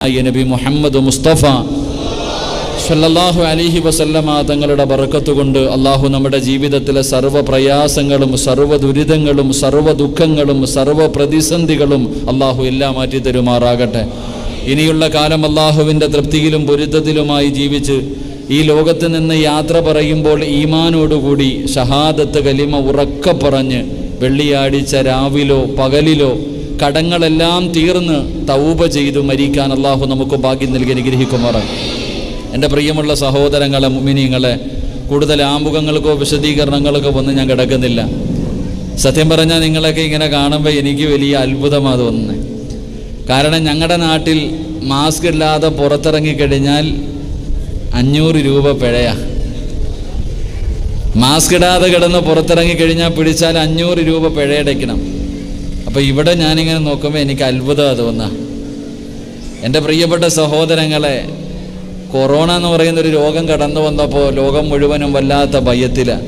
നബി മുഹമ്മദ് മുസ്തഫ സല്ലല്ലാഹു അലൈഹി വസല്ലമ തങ്ങളുടെ ബറക്കത്ത് കൊണ്ട് അള്ളാഹു നമ്മുടെ ജീവിതത്തിലെ സർവ്വ പ്രയാസങ്ങളും സർവ്വ ദുരിതങ്ങളും സർവ്വ ദുഃഖങ്ങളും സർവ്വ പ്രതിസന്ധികളും അള്ളാഹു എല്ലാം മാറ്റി തരുമാറാകട്ടെ. ഇനിയുള്ള കാലം അള്ളാഹുവിൻ്റെ തൃപ്തിയിലും പൊരുത്തത്തിലുമായി ജീവിച്ച് ഈ ലോകത്ത് നിന്ന് യാത്ര പറയുമ്പോൾ ഈമാനോടുകൂടി ഷഹാദത്ത് കലിമ ഉറക്കെ പറഞ്ഞ് വെള്ളിയാഴ്ച രാവിലോ പകലിലോ കടങ്ങളെല്ലാം തീർന്ന് തൗബ ചെയ്തു മരിക്കാൻ അള്ളാഹു നമുക്ക് ഭാഗ്യം നൽകി അനുഗ്രഹിക്കുമാറാണ്. എൻ്റെ പ്രിയമുള്ള സഹോദരങ്ങളെ മുഅ്മിനീങ്ങളെ, കൂടുതൽ ആമുഖങ്ങൾക്കോ വിശദീകരണങ്ങൾക്കോ ഒന്നും ഞാൻ കിടക്കുന്നില്ല. സത്യം പറഞ്ഞാൽ നിങ്ങളൊക്കെ ഇങ്ങനെ കാണുമ്പോൾ എനിക്ക് വലിയ അത്ഭുതമാണ് തോന്നുന്നത്. കാരണം ഞങ്ങളുടെ നാട്ടിൽ മാസ്ക് ഇല്ലാതെ പുറത്തിറങ്ങിക്കഴിഞ്ഞാൽ 500 രൂപ പിഴയാ. മാസ്ക് ഇടാതെ കിടന്ന് പുറത്തിറങ്ങിക്കഴിഞ്ഞാൽ പിടിച്ചാൽ 500 രൂപ പിഴയടയ്ക്കണം. അപ്പോൾ ഇവിടെ ഞാനിങ്ങനെ നോക്കുമ്പോൾ എനിക്ക് അത്ഭുതമാണ് തോന്നുക. എൻ്റെ പ്രിയപ്പെട്ട സഹോദരങ്ങളെ, കൊറോണ എന്ന് പറയുന്നൊരു രോഗം കടന്നു വന്നപ്പോൾ ലോകം മുഴുവനും വല്ലാത്ത ഭയത്തിലാണ്.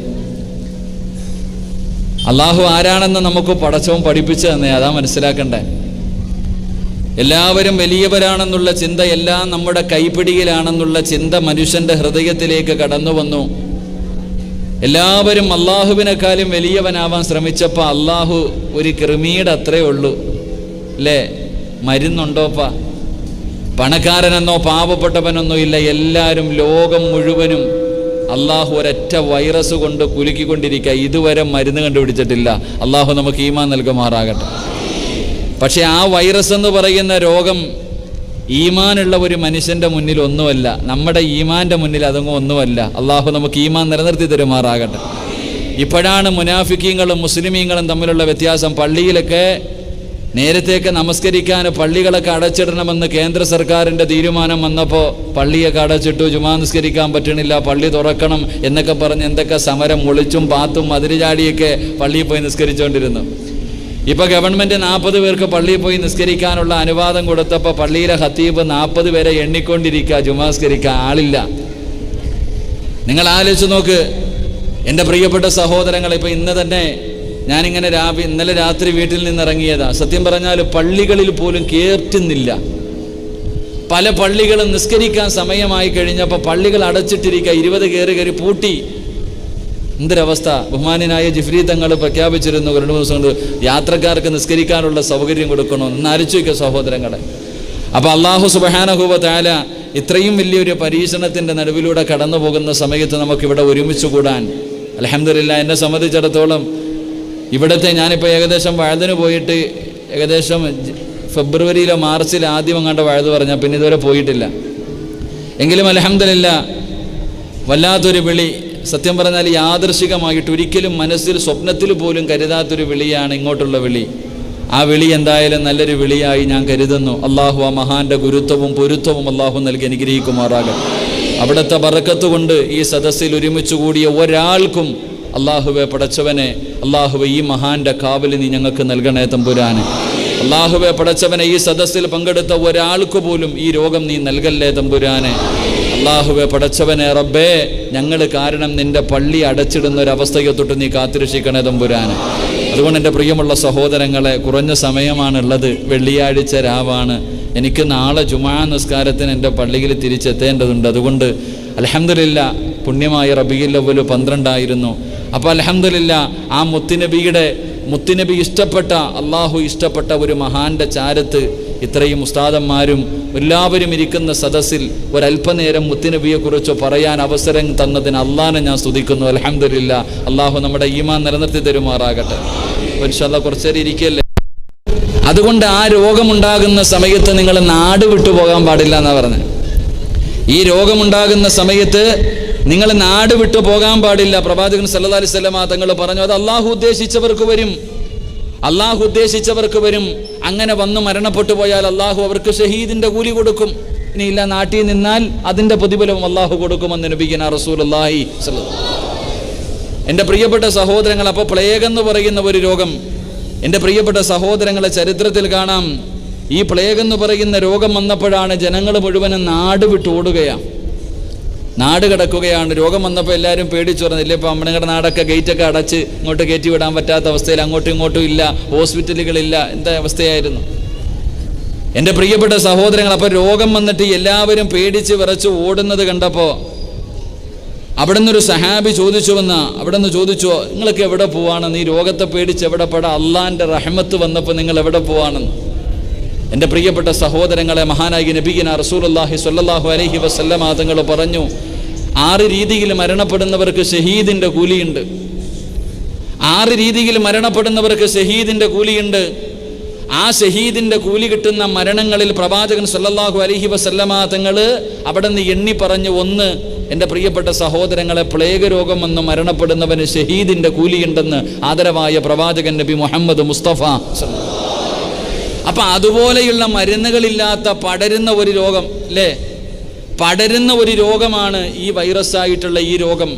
അള്ളാഹു ആരാണെന്ന് നമുക്ക് പടച്ചവൻ പഠിപ്പിച്ചു തന്നെ, അതാ മനസ്സിലാക്കണ്ടേ. എല്ലാവരും വലിയവരാണെന്നുള്ള ചിന്ത, എല്ലാം നമ്മുടെ കൈപ്പിടിയിലാണെന്നുള്ള ചിന്ത മനുഷ്യൻ്റെ ഹൃദയത്തിലേക്ക് കടന്നു വന്നു. എല്ലാവരും അള്ളാഹുവിനെക്കാളും വലിയവനാവാൻ ശ്രമിച്ചപ്പോൾ അള്ളാഹു ഒരു കൃമിയുടെ അത്രേ ഉള്ളൂ അല്ലേ? മരുന്നുണ്ടോപ്പാ? പണക്കാരനെന്നോ പാവപ്പെട്ടവനെന്നോ ഇല്ല. എല്ലാവരും ലോകം മുഴുവനും അള്ളാഹു ഒരൊറ്റ വൈറസ് കൊണ്ട് കുലുക്കിക്കൊണ്ടിരിക്കുക. ഇതുവരെ മരുന്ന് കണ്ടുപിടിച്ചിട്ടില്ല. അള്ളാഹു നമുക്ക് ഈമാൻ നൽകുമാറാകട്ടെ. പക്ഷെ ആ വൈറസ് എന്ന് പറയുന്ന രോഗം ഈമാനുള്ള ഒരു മനുഷ്യൻ്റെ മുന്നിൽ ഒന്നുമല്ല, നമ്മുടെ ഈമാൻ്റെ മുന്നിൽ അതൊന്നും ഒന്നുമല്ല. അള്ളാഹു നമുക്ക് ഈമാൻ നിലനിർത്തി തരുമാറാകട്ടെ. ഇപ്പോഴാണ് മുനാഫിക്കീങ്ങളും മുസ്ലിമീങ്ങളും തമ്മിലുള്ള വ്യത്യാസം. പള്ളിയിലൊക്കെ നേരത്തേക്ക് നമസ്കരിക്കാൻ പള്ളികളൊക്കെ അടച്ചിടണമെന്ന് കേന്ദ്ര സർക്കാരിൻ്റെ തീരുമാനം വന്നപ്പോൾ പള്ളിയൊക്കെ അടച്ചിട്ടു, ജുമാ നിസ്കരിക്കാൻ പറ്റണില്ല, പള്ളി തുറക്കണം എന്നൊക്കെ പറഞ്ഞ് എന്തൊക്കെ സമരം ഒളിച്ചും പാത്തും മതിലുചാടിയൊക്കെ പള്ളിയിൽ പോയി നിസ്കരിച്ചുകൊണ്ടിരുന്നു. ഇപ്പോൾ ഗവൺമെൻറ് 40 പേർക്ക് പള്ളിയിൽ പോയി നിസ്കരിക്കാനുള്ള അനുവാദം കൊടുത്തപ്പോൾ പള്ളിയിലെ ഖത്തീബ് 40 പേരെ എണ്ണിക്കൊണ്ടിരിക്കുക, ജുമാ നിസ്കരിക്കാൻ ആളില്ല. നിങ്ങൾ ആലോചിച്ച് നോക്ക് എൻ്റെ പ്രിയപ്പെട്ട സഹോദരങ്ങൾ. ഇപ്പോൾ ഇന്ന് തന്നെ ഞാനിങ്ങനെ ഇന്നലെ രാത്രി വീട്ടിൽ നിന്ന് ഇറങ്ങിയതാ. സത്യം പറഞ്ഞാൽ പള്ളികളിൽ പോലും കേറ്റുന്നില്ല. പല പള്ളികളും നിസ്കരിക്കാൻ സമയമായി കഴിഞ്ഞപ്പോൾ പള്ളികൾ അടച്ചിട്ടിരിക്കുക. 20 കയറി പൂട്ടി. എന്തൊരവസ്ഥ! ബഹുമാനായ ജിഫ്രി തങ്ങൾ പ്രഖ്യാപിച്ചിരുന്നു 2 ദിവസം കൊണ്ട് യാത്രക്കാർക്ക് നിസ്കരിക്കാനുള്ള സൗകര്യം കൊടുക്കണമെന്ന്. ഒന്ന് ആലോചിച്ച് വയ്ക്കുക സഹോദരങ്ങളെ. അപ്പോൾ അള്ളാഹു സുബ്ഹാനഹു വ തആല ഇത്രയും വലിയൊരു പരീക്ഷണത്തിൻ്റെ നടുവിലൂടെ കടന്നു പോകുന്ന സമയത്ത് നമുക്കിവിടെ ഒരുമിച്ച് കൂടാൻ അൽഹംദുലില്ലാ. എന്നെ സംബന്ധിച്ചിടത്തോളം ഇവിടുത്തെ ഞാനിപ്പോൾ ഏകദേശം വഴുതിന് പോയിട്ട് ഏകദേശം ഫെബ്രുവരിയിലോ മാർച്ചിലോ ആദ്യം അങ്ങാണ്ട് വഴുത് പറഞ്ഞാൽ പിന്നെ ഇതുവരെ പോയിട്ടില്ല. എങ്കിലും അൽഹംദുലില്ലാ വല്ലാത്തൊരു വിളി. സത്യം പറഞ്ഞാൽ യാദൃശികമായിട്ട് ഒരിക്കലും മനസ്സിൽ സ്വപ്നത്തിൽ പോലും കരുതാത്തൊരു വിളിയാണ് ഇങ്ങോട്ടുള്ള വിളി. ആ വിളി എന്തായാലും നല്ലൊരു വിളിയായി ഞാൻ കരുതുന്നു. അള്ളാഹു ആ മഹാന്റെ ഗുരുത്വവും പൊരുത്തവും അള്ളാഹു നൽകി അനുഗ്രഹിക്കുമാറാകട്ടെ. അവിടുത്തെ ബറക്കത്ത് കൊണ്ട് ഈ സദസ്സിൽ ഒരുമിച്ച് കൂടിയ ഒരാൾക്കും അള്ളാഹുവെ പടച്ചവനെ, അള്ളാഹുവെ ഈ മഹാന്റെ കാവൽ നീ ഞങ്ങൾക്ക് നൽകണേ തമ്പുരാനെ. അള്ളാഹുവെ പടച്ചവനെ, ഈ സദസ്സിൽ പങ്കെടുത്ത ഒരാൾക്ക് പോലും ഈ രോഗം നീ നൽകല്ലേ തമ്പുരാനെ. അള്ളാഹുവെ പടച്ചവനെ, റബ്ബേ, ഞങ്ങൾ കാരണം നിന്റെ പള്ളി അടച്ചിടുന്ന ഒരവസ്ഥയെ തൊട്ട് നീ കാത്തിരക്ഷിക്കണേ തമ്പുരാനെ. അതുകൊണ്ട് എൻ്റെ പ്രിയമുള്ള സഹോദരങ്ങളെ, കുറഞ്ഞ സമയമാണുള്ളത്. വെള്ളിയാഴ്ച രാവാണ്. എനിക്ക് നാളെ ജുമാ നിസ്കാരത്തിന് എൻ്റെ പള്ളിയിൽ തിരിച്ചെത്തേണ്ടതുണ്ട്. അതുകൊണ്ട് അൽഹംദുലില്ലാ പുണ്യമായ റബീഉൽ അവ്വൽ 12 ആയിരുന്നു. അപ്പോൾ അൽഹംദുലില്ലാ ആ മുത്തുനബി ഇഷ്ടപ്പെട്ട, അള്ളാഹു ഇഷ്ടപ്പെട്ട ഒരു മഹാന്റെ ചാരത്ത് ഇത്രയും ഉസ്താദന്മാരും എല്ലാവരും ഇരിക്കുന്ന സദസ്സിൽ ഒരല്പനേരം മുത്തുനബിയെക്കുറിച്ച് പറയാൻ അവസരം തന്നതിന് അള്ളാഹനെ ഞാൻ സ്തുതിക്കുന്നു. അൽഹംദുലില്ലാ. അള്ളാഹു നമ്മുടെ ഈമാൻ നിലനിർത്തി തരുമാറാകട്ടെ. ഇൻഷാല്ലാഹ് കുറച്ചേരം ഇരിക്കല്ലേ. അതുകൊണ്ട് ആ രോഗമുണ്ടാകുന്ന സമയത്ത് നിങ്ങൾ നാട് വിട്ടുപോകാൻ പാടില്ല എന്നാണ് പറഞ്ഞത്. ഈ രോഗമുണ്ടാകുന്ന സമയത്ത് നിങ്ങൾ നാട് വിട്ടു പോകാൻ പാടില്ല. പ്രവാചകൻ സല്ലല്ലാഹു അലൈഹി വസല്ലം തങ്ങൾ പറഞ്ഞു, അത് അള്ളാഹു ഉദ്ദേശിച്ചവർക്ക് വരും. അള്ളാഹു ഉദ്ദേശിച്ചവർക്ക് വരും. അങ്ങനെ വന്ന് മരണപ്പെട്ടു പോയാൽ അള്ളാഹു അവർക്ക് ഷഹീദിന്റെ കൂലി കൊടുക്കും. ഇനിയില്ല, നാട്ടിൽ നിന്നാൽ അതിന്റെ പ്രതിഫലവും അള്ളാഹു കൊടുക്കുമെന്ന് നബിയുനാ റസൂലുള്ളാഹി സ്വല്ലല്ലാഹു അലൈഹി വസല്ലം. എൻ്റെ പ്രിയപ്പെട്ട സഹോദരങ്ങൾ, അപ്പോൾ പ്ലേഗ് എന്ന് പറയുന്ന ഒരു രോഗം എൻ്റെ പ്രിയപ്പെട്ട സഹോദരങ്ങളെ ചരിത്രത്തിൽ കാണാം. ഈ പ്ലേഗ് എന്ന് പറയുന്ന രോഗം വന്നപ്പോഴാണ് ജനങ്ങൾ മുഴുവനും നാട് വിട്ടോടുകയാണ്. നാട് കിടക്കുകയാണ്. രോഗം വന്നപ്പോൾ എല്ലാവരും പേടിച്ചു പറഞ്ഞില്ലേ. ഇപ്പോൾ നമ്മുടെ നാടൊക്കെ ഗേറ്റൊക്കെ അടച്ച് ഇങ്ങോട്ട് കയറ്റി വിടാൻ പറ്റാത്ത അവസ്ഥയിൽ, അങ്ങോട്ടും ഇങ്ങോട്ടും ഇല്ല, ഹോസ്പിറ്റലുകളില്ല, എന്താ അവസ്ഥയായിരുന്നു. എൻ്റെ പ്രിയപ്പെട്ട സഹോദരങ്ങൾ, അപ്പോൾ രോഗം വന്നിട്ട് എല്ലാവരും പേടിച്ച് വിറച്ച് ഓടുന്നത് കണ്ടപ്പോൾ അവിടെ നിന്നൊരു സഹാബി അവിടെ നിന്ന് ചോദിച്ചു, നിങ്ങൾക്ക് എവിടെ പോവാണെന്ന്? ഈ രോഗത്തെ പേടിച്ച് എവിടെ പെടാ? അള്ളാൻ്റെ റഹ്മത്ത് വന്നപ്പോൾ നിങ്ങൾ എവിടെ പോവാണെന്ന്? എൻ്റെ പ്രിയപ്പെട്ട സഹോദരങ്ങളെ, മഹാനായ നബിയിന റസൂലുള്ളാഹി സ്വല്ലല്ലാഹു അലൈഹി വസല്ലമ തങ്ങൾ പറഞ്ഞു, 6 രീതിയിൽ മരണപ്പെടുന്നവർക്ക് ഷഹീദിൻ്റെ കൂലിയുണ്ട്. 6 രീതിയിൽ മരണപ്പെടുന്നവർക്ക് ഷഹീദിൻ്റെ കൂലിയുണ്ട്. ആ ഷഹീദിൻ്റെ കൂലി കിട്ടുന്ന മരണങ്ങളിൽ പ്രവാചകൻ സല്ലല്ലാഹു അലൈഹി വസല്ലമ തങ്ങൾ അവിടെ നിന്ന് എണ്ണി പറഞ്ഞു, 1, എൻ്റെ പ്രിയപ്പെട്ട സഹോദരങ്ങളെ, പ്ലേഗ് രോഗം വന്ന് മരണപ്പെടുന്നവന് ഷഹീദിൻ്റെ കൂലിയുണ്ടെന്ന് ആദരവായ പ്രവാചകൻ നബി മുഹമ്മദ് മുസ്തഫ. അപ്പം അതുപോലെയുള്ള മരുന്നുകളില്ലാത്ത പടരുന്ന ഒരു രോഗം അല്ലേ, പടരുന്ന ഒരു രോഗമാണ് ഈ വൈറസായിട്ടുള്ള ഈ രോഗം.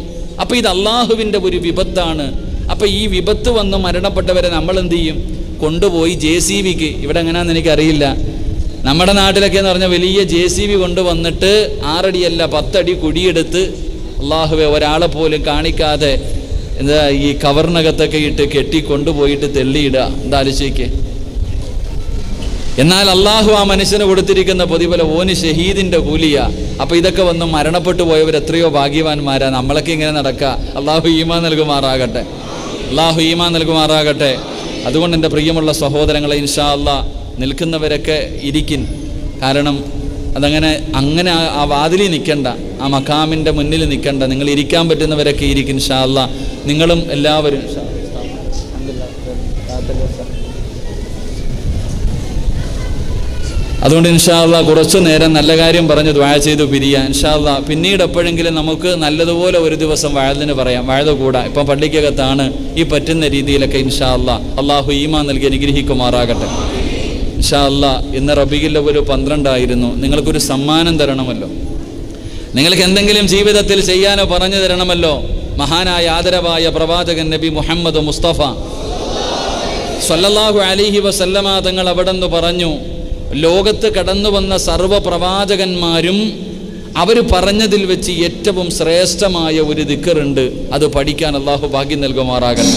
അപ്പം ഇത് അള്ളാഹുവിൻ്റെ ഒരു വിപത്താണ്. അപ്പം ഈ വിപത്ത് വന്ന് മരണപ്പെട്ടവരെ നമ്മൾ എന്ത് ചെയ്യും? കൊണ്ടുപോയി JCBക്ക്, ഇവിടെ എങ്ങനെയാണെന്ന് എനിക്കറിയില്ല, നമ്മുടെ നാട്ടിലൊക്കെ എന്ന് പറഞ്ഞാൽ വലിയ JCB കൊണ്ടുവന്നിട്ട് 6 അടിയല്ല 10 അടി കുഴിയെടുത്ത്, അള്ളാഹുവെ ഒരാളെ പോലും കാണിക്കാതെ എന്താ ഈ കവറിനകത്തൊക്കെ ഇട്ട് കെട്ടി കൊണ്ടുപോയിട്ട് തെള്ളിയിടുക. എന്താ ആലോചിക്ക്. എന്നാൽ അള്ളാഹു ആ മനുഷ്യന് കൊടുത്തിരിക്കുന്ന പ്രതിഫലം ഓന് ഷഹീദിൻ്റെ കൂലിയാ. അപ്പം ഇതൊക്കെ വന്ന് മരണപ്പെട്ടു പോയവർ എത്രയോ ഭാഗ്യവാന്മാരാ. നമ്മളൊക്കെ ഇങ്ങനെ നടക്കുക. അള്ളാഹു ഈമാൻ നൽകുമാറാകട്ടെ, അള്ളാഹു ഈമാൻ നൽകുമാറാകട്ടെ. അതുകൊണ്ട് എൻ്റെ പ്രിയമുള്ള സഹോദരങ്ങളെ, ഇൻഷാ അല്ലാഹ് നിൽക്കുന്നവരൊക്കെ ഇരിക്കിൻ. കാരണം അങ്ങനെ ആ വാതിലിൽ നിൽക്കണ്ട, ആ മഖാമിൻ്റെ മുന്നിൽ നിൽക്കണ്ട. നിങ്ങൾ ഇരിക്കാൻ പറ്റുന്നവരൊക്കെ ഇരിക്കും ഇൻഷാ അല്ലാഹ്. നിങ്ങളും എല്ലാവരും അതുകൊണ്ട് ഇൻഷാ അല്ലാഹ് കുറച്ചു നേരം നല്ല കാര്യം പറഞ്ഞ് ദുആ ചെയ്തു പിരിയാം ഇൻഷാ അല്ലാഹ്. പിന്നീട് എപ്പോഴെങ്കിലും നമുക്ക് നല്ലതുപോലെ ഒരു ദിവസം വഅദിന് പറയാം, വഅദ് കൂടാ. ഇപ്പം പള്ളിക്കകത്താണ്, ഈ പറ്റുന്ന രീതിയിലൊക്കെ ഇൻഷാ അല്ലാഹ്. അള്ളാഹു ഈമാൻ നൽകി അനുഗ്രഹിക്കുമാറാകട്ടെ ഇൻഷാ അല്ലാഹ്. ഇന്ന് റബീഉൽ അവ്വൽ 12 ആയിരുന്നു. നിങ്ങൾക്കൊരു സമ്മാനം തരണമല്ലോ, നിങ്ങൾക്ക് എന്തെങ്കിലും ജീവിതത്തിൽ ചെയ്യാനോ പറഞ്ഞു തരണമല്ലോ. മഹാനായ ആദരവായ പ്രവാചകൻ നബി മുഹമ്മദ് മുസ്തഫ സ്വല്ലല്ലാഹു അലൈഹി വസല്ലമ തങ്ങൾ അവിടെ നിന്ന് പറഞ്ഞു, ലോകത്ത് കടന്നു വന്ന സർവ്വ പ്രവാചകന്മാരും അവർ പറഞ്ഞതിൽ വെച്ച് ഏറ്റവും ശ്രേഷ്ഠമായ ഒരു ദിക്റുണ്ട്. അത് പഠിക്കാൻ അള്ളാഹു ഭാഗ്യം നൽകുമാറാകട്ടെ.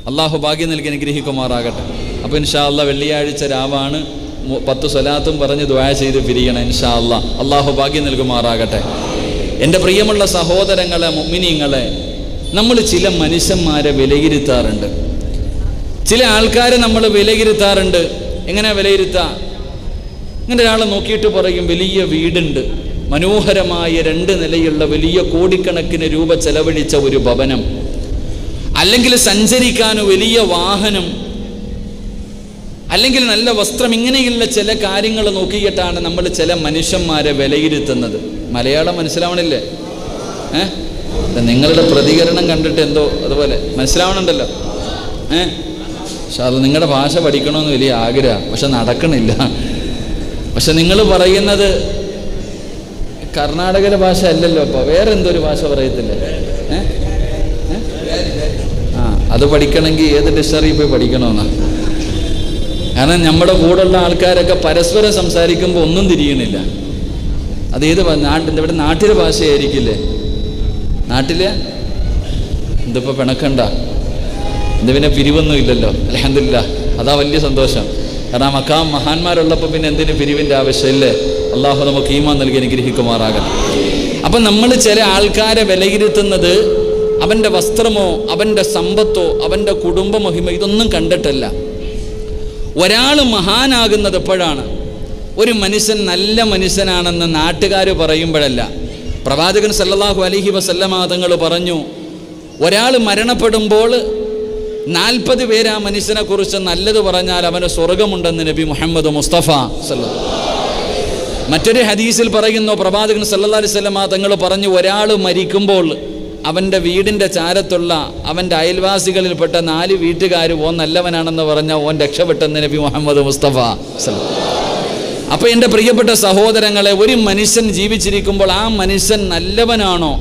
അള്ളാഹു ഭാഗ്യം നൽകി അനുഗ്രഹിക്കുമാറാകട്ടെ. അപ്പോൾ ഇൻഷാ അല്ലാഹ് വെള്ളിയാഴ്ച രാവാണ്. 10 സ്വലാത്തും പറഞ്ഞ് ദുആ ചെയ്ത് പിരിയണം ഇൻഷാ അല്ലാഹ്. അള്ളാഹു ഭാഗ്യം നൽകുമാറാകട്ടെ. എൻ്റെ പ്രിയമുള്ള സഹോദരങ്ങളെ, മുഅ്മിനീങ്ങളെ, നമ്മൾ ചില മനുഷ്യന്മാരെ വിലയിരുത്താറുണ്ട്. ചില ആൾക്കാരെ നമ്മൾ വിലയിരുത്താറുണ്ട്. എങ്ങനെ വിലയിരുത്താം? ഇങ്ങനെ ഒരാളെ നോക്കിയിട്ട് പറയും, വലിയ വീടുണ്ട്, മനോഹരമായ 2 നിലയുള്ള വലിയ കോടിക്കണക്കിന് രൂപ ചെലവഴിച്ച ഒരു ഭവനം, അല്ലെങ്കിൽ സഞ്ചരിക്കാൻ വലിയ വാഹനം, അല്ലെങ്കിൽ നല്ല വസ്ത്രം. ഇങ്ങനെയുള്ള ചില കാര്യങ്ങൾ നോക്കിയിട്ടാണ് നമ്മൾ ചില മനുഷ്യന്മാരെ വിലയിരുത്തുന്നത്. മലയാളം മനസ്സിലാവണില്ലേ? നിങ്ങളുടെ പ്രതികരണം കണ്ടിട്ട് എന്തോ അതുപോലെ മനസ്സിലാവണുണ്ടല്ലോ. പക്ഷെ അത് നിങ്ങളുടെ ഭാഷ പഠിക്കണമെന്ന് വലിയ ആഗ്രഹം, പക്ഷെ നടക്കണില്ല. പക്ഷെ നിങ്ങൾ പറയുന്നത് കർണാടകയിലെ ഭാഷ അല്ലല്ലോ. അപ്പോൾ വേറെ എന്തൊരു ഭാഷ പറയത്തില്ലേ? അത് പഠിക്കണമെങ്കിൽ ഏത് ഡിക്ഷണറിയിൽ പോയി പഠിക്കണമെന്നാ. കാരണം നമ്മുടെ കൂടെയുള്ള ആൾക്കാരൊക്കെ പരസ്പരം സംസാരിക്കുമ്പോൾ ഒന്നും തിരിയണില്ല. അത് ഏത് ഇവിടെ നാട്ടിലെ ഭാഷയായിരിക്കില്ലേ? നാട്ടിലെ ഇതിപ്പോൾ പിണക്കണ്ട, ഇത് പിന്നെ പിരിവൊന്നും ഇല്ലല്ലോ, അൽഹംദുലില്ലാഹ്. അതാ വലിയ സന്തോഷം. കാരണം മക്കാം മഹാന്മാരുള്ളപ്പോൾ പിന്നെ എന്തിന് പിരിവിൻ്റെ ആവശ്യമില്ലേ? അള്ളാഹു നമുക്ക് ഈമാൻ നൽകി അനുഗ്രഹിക്കുമാറാകട്ടെ. അപ്പം നമ്മൾ ചില ആൾക്കാരെ വിലയിരുത്തുന്നത് അവൻ്റെ വസ്ത്രമോ അവൻ്റെ സമ്പത്തോ അവൻ്റെ കുടുംബ മഹിമ ഇതൊന്നും കണ്ടിട്ടല്ല. ഒരാൾ മഹാനാകുന്നത് എപ്പോഴാണ്? ഒരു മനുഷ്യൻ നല്ല മനുഷ്യനാണെന്ന് നാട്ടുകാർ പറയുമ്പോഴല്ല. പ്രവാചകൻ സല്ലല്ലാഹു അലൈഹി വസല്ലമ തങ്ങൾ പറഞ്ഞു, ഒരാൾ മരണപ്പെടുമ്പോൾ 40 പേര് ആ മനുഷ്യനെ കുറിച്ച് നല്ലത് പറഞ്ഞാൽ അവന് സ്വർഗമുണ്ടെന്ന് നബി മുഹമ്മദ് മുസ്തഫ സല്ലല്ലാഹു. മറ്റൊരു ഹദീസിൽ പറയുന്നു, പ്രവാചകൻ സല്ലല്ലാഹു അലൈഹി വസല്ലമ തങ്ങൾ പറഞ്ഞു, ഒരാൾ മരിക്കുമ്പോൾ അവൻ്റെ വീടിൻ്റെ ചാരത്തുള്ള അവൻ്റെ അയൽവാസികളിൽപ്പെട്ട 4 വീട്ടുകാർ ഓൻ നല്ലവനാണെന്ന് പറഞ്ഞാൽ ഓൻ രക്ഷപ്പെട്ടെന്ന് നബി മുഹമ്മദ് മുസ്തഫ സല്ലല്ലാഹു. അപ്പോൾ എൻ്റെ പ്രിയപ്പെട്ട സഹോദരങ്ങളെ, ഒരു മനുഷ്യൻ ജീവിച്ചിരിക്കുമ്പോൾ ആ മനുഷ്യൻ നല്ലവനാണോ,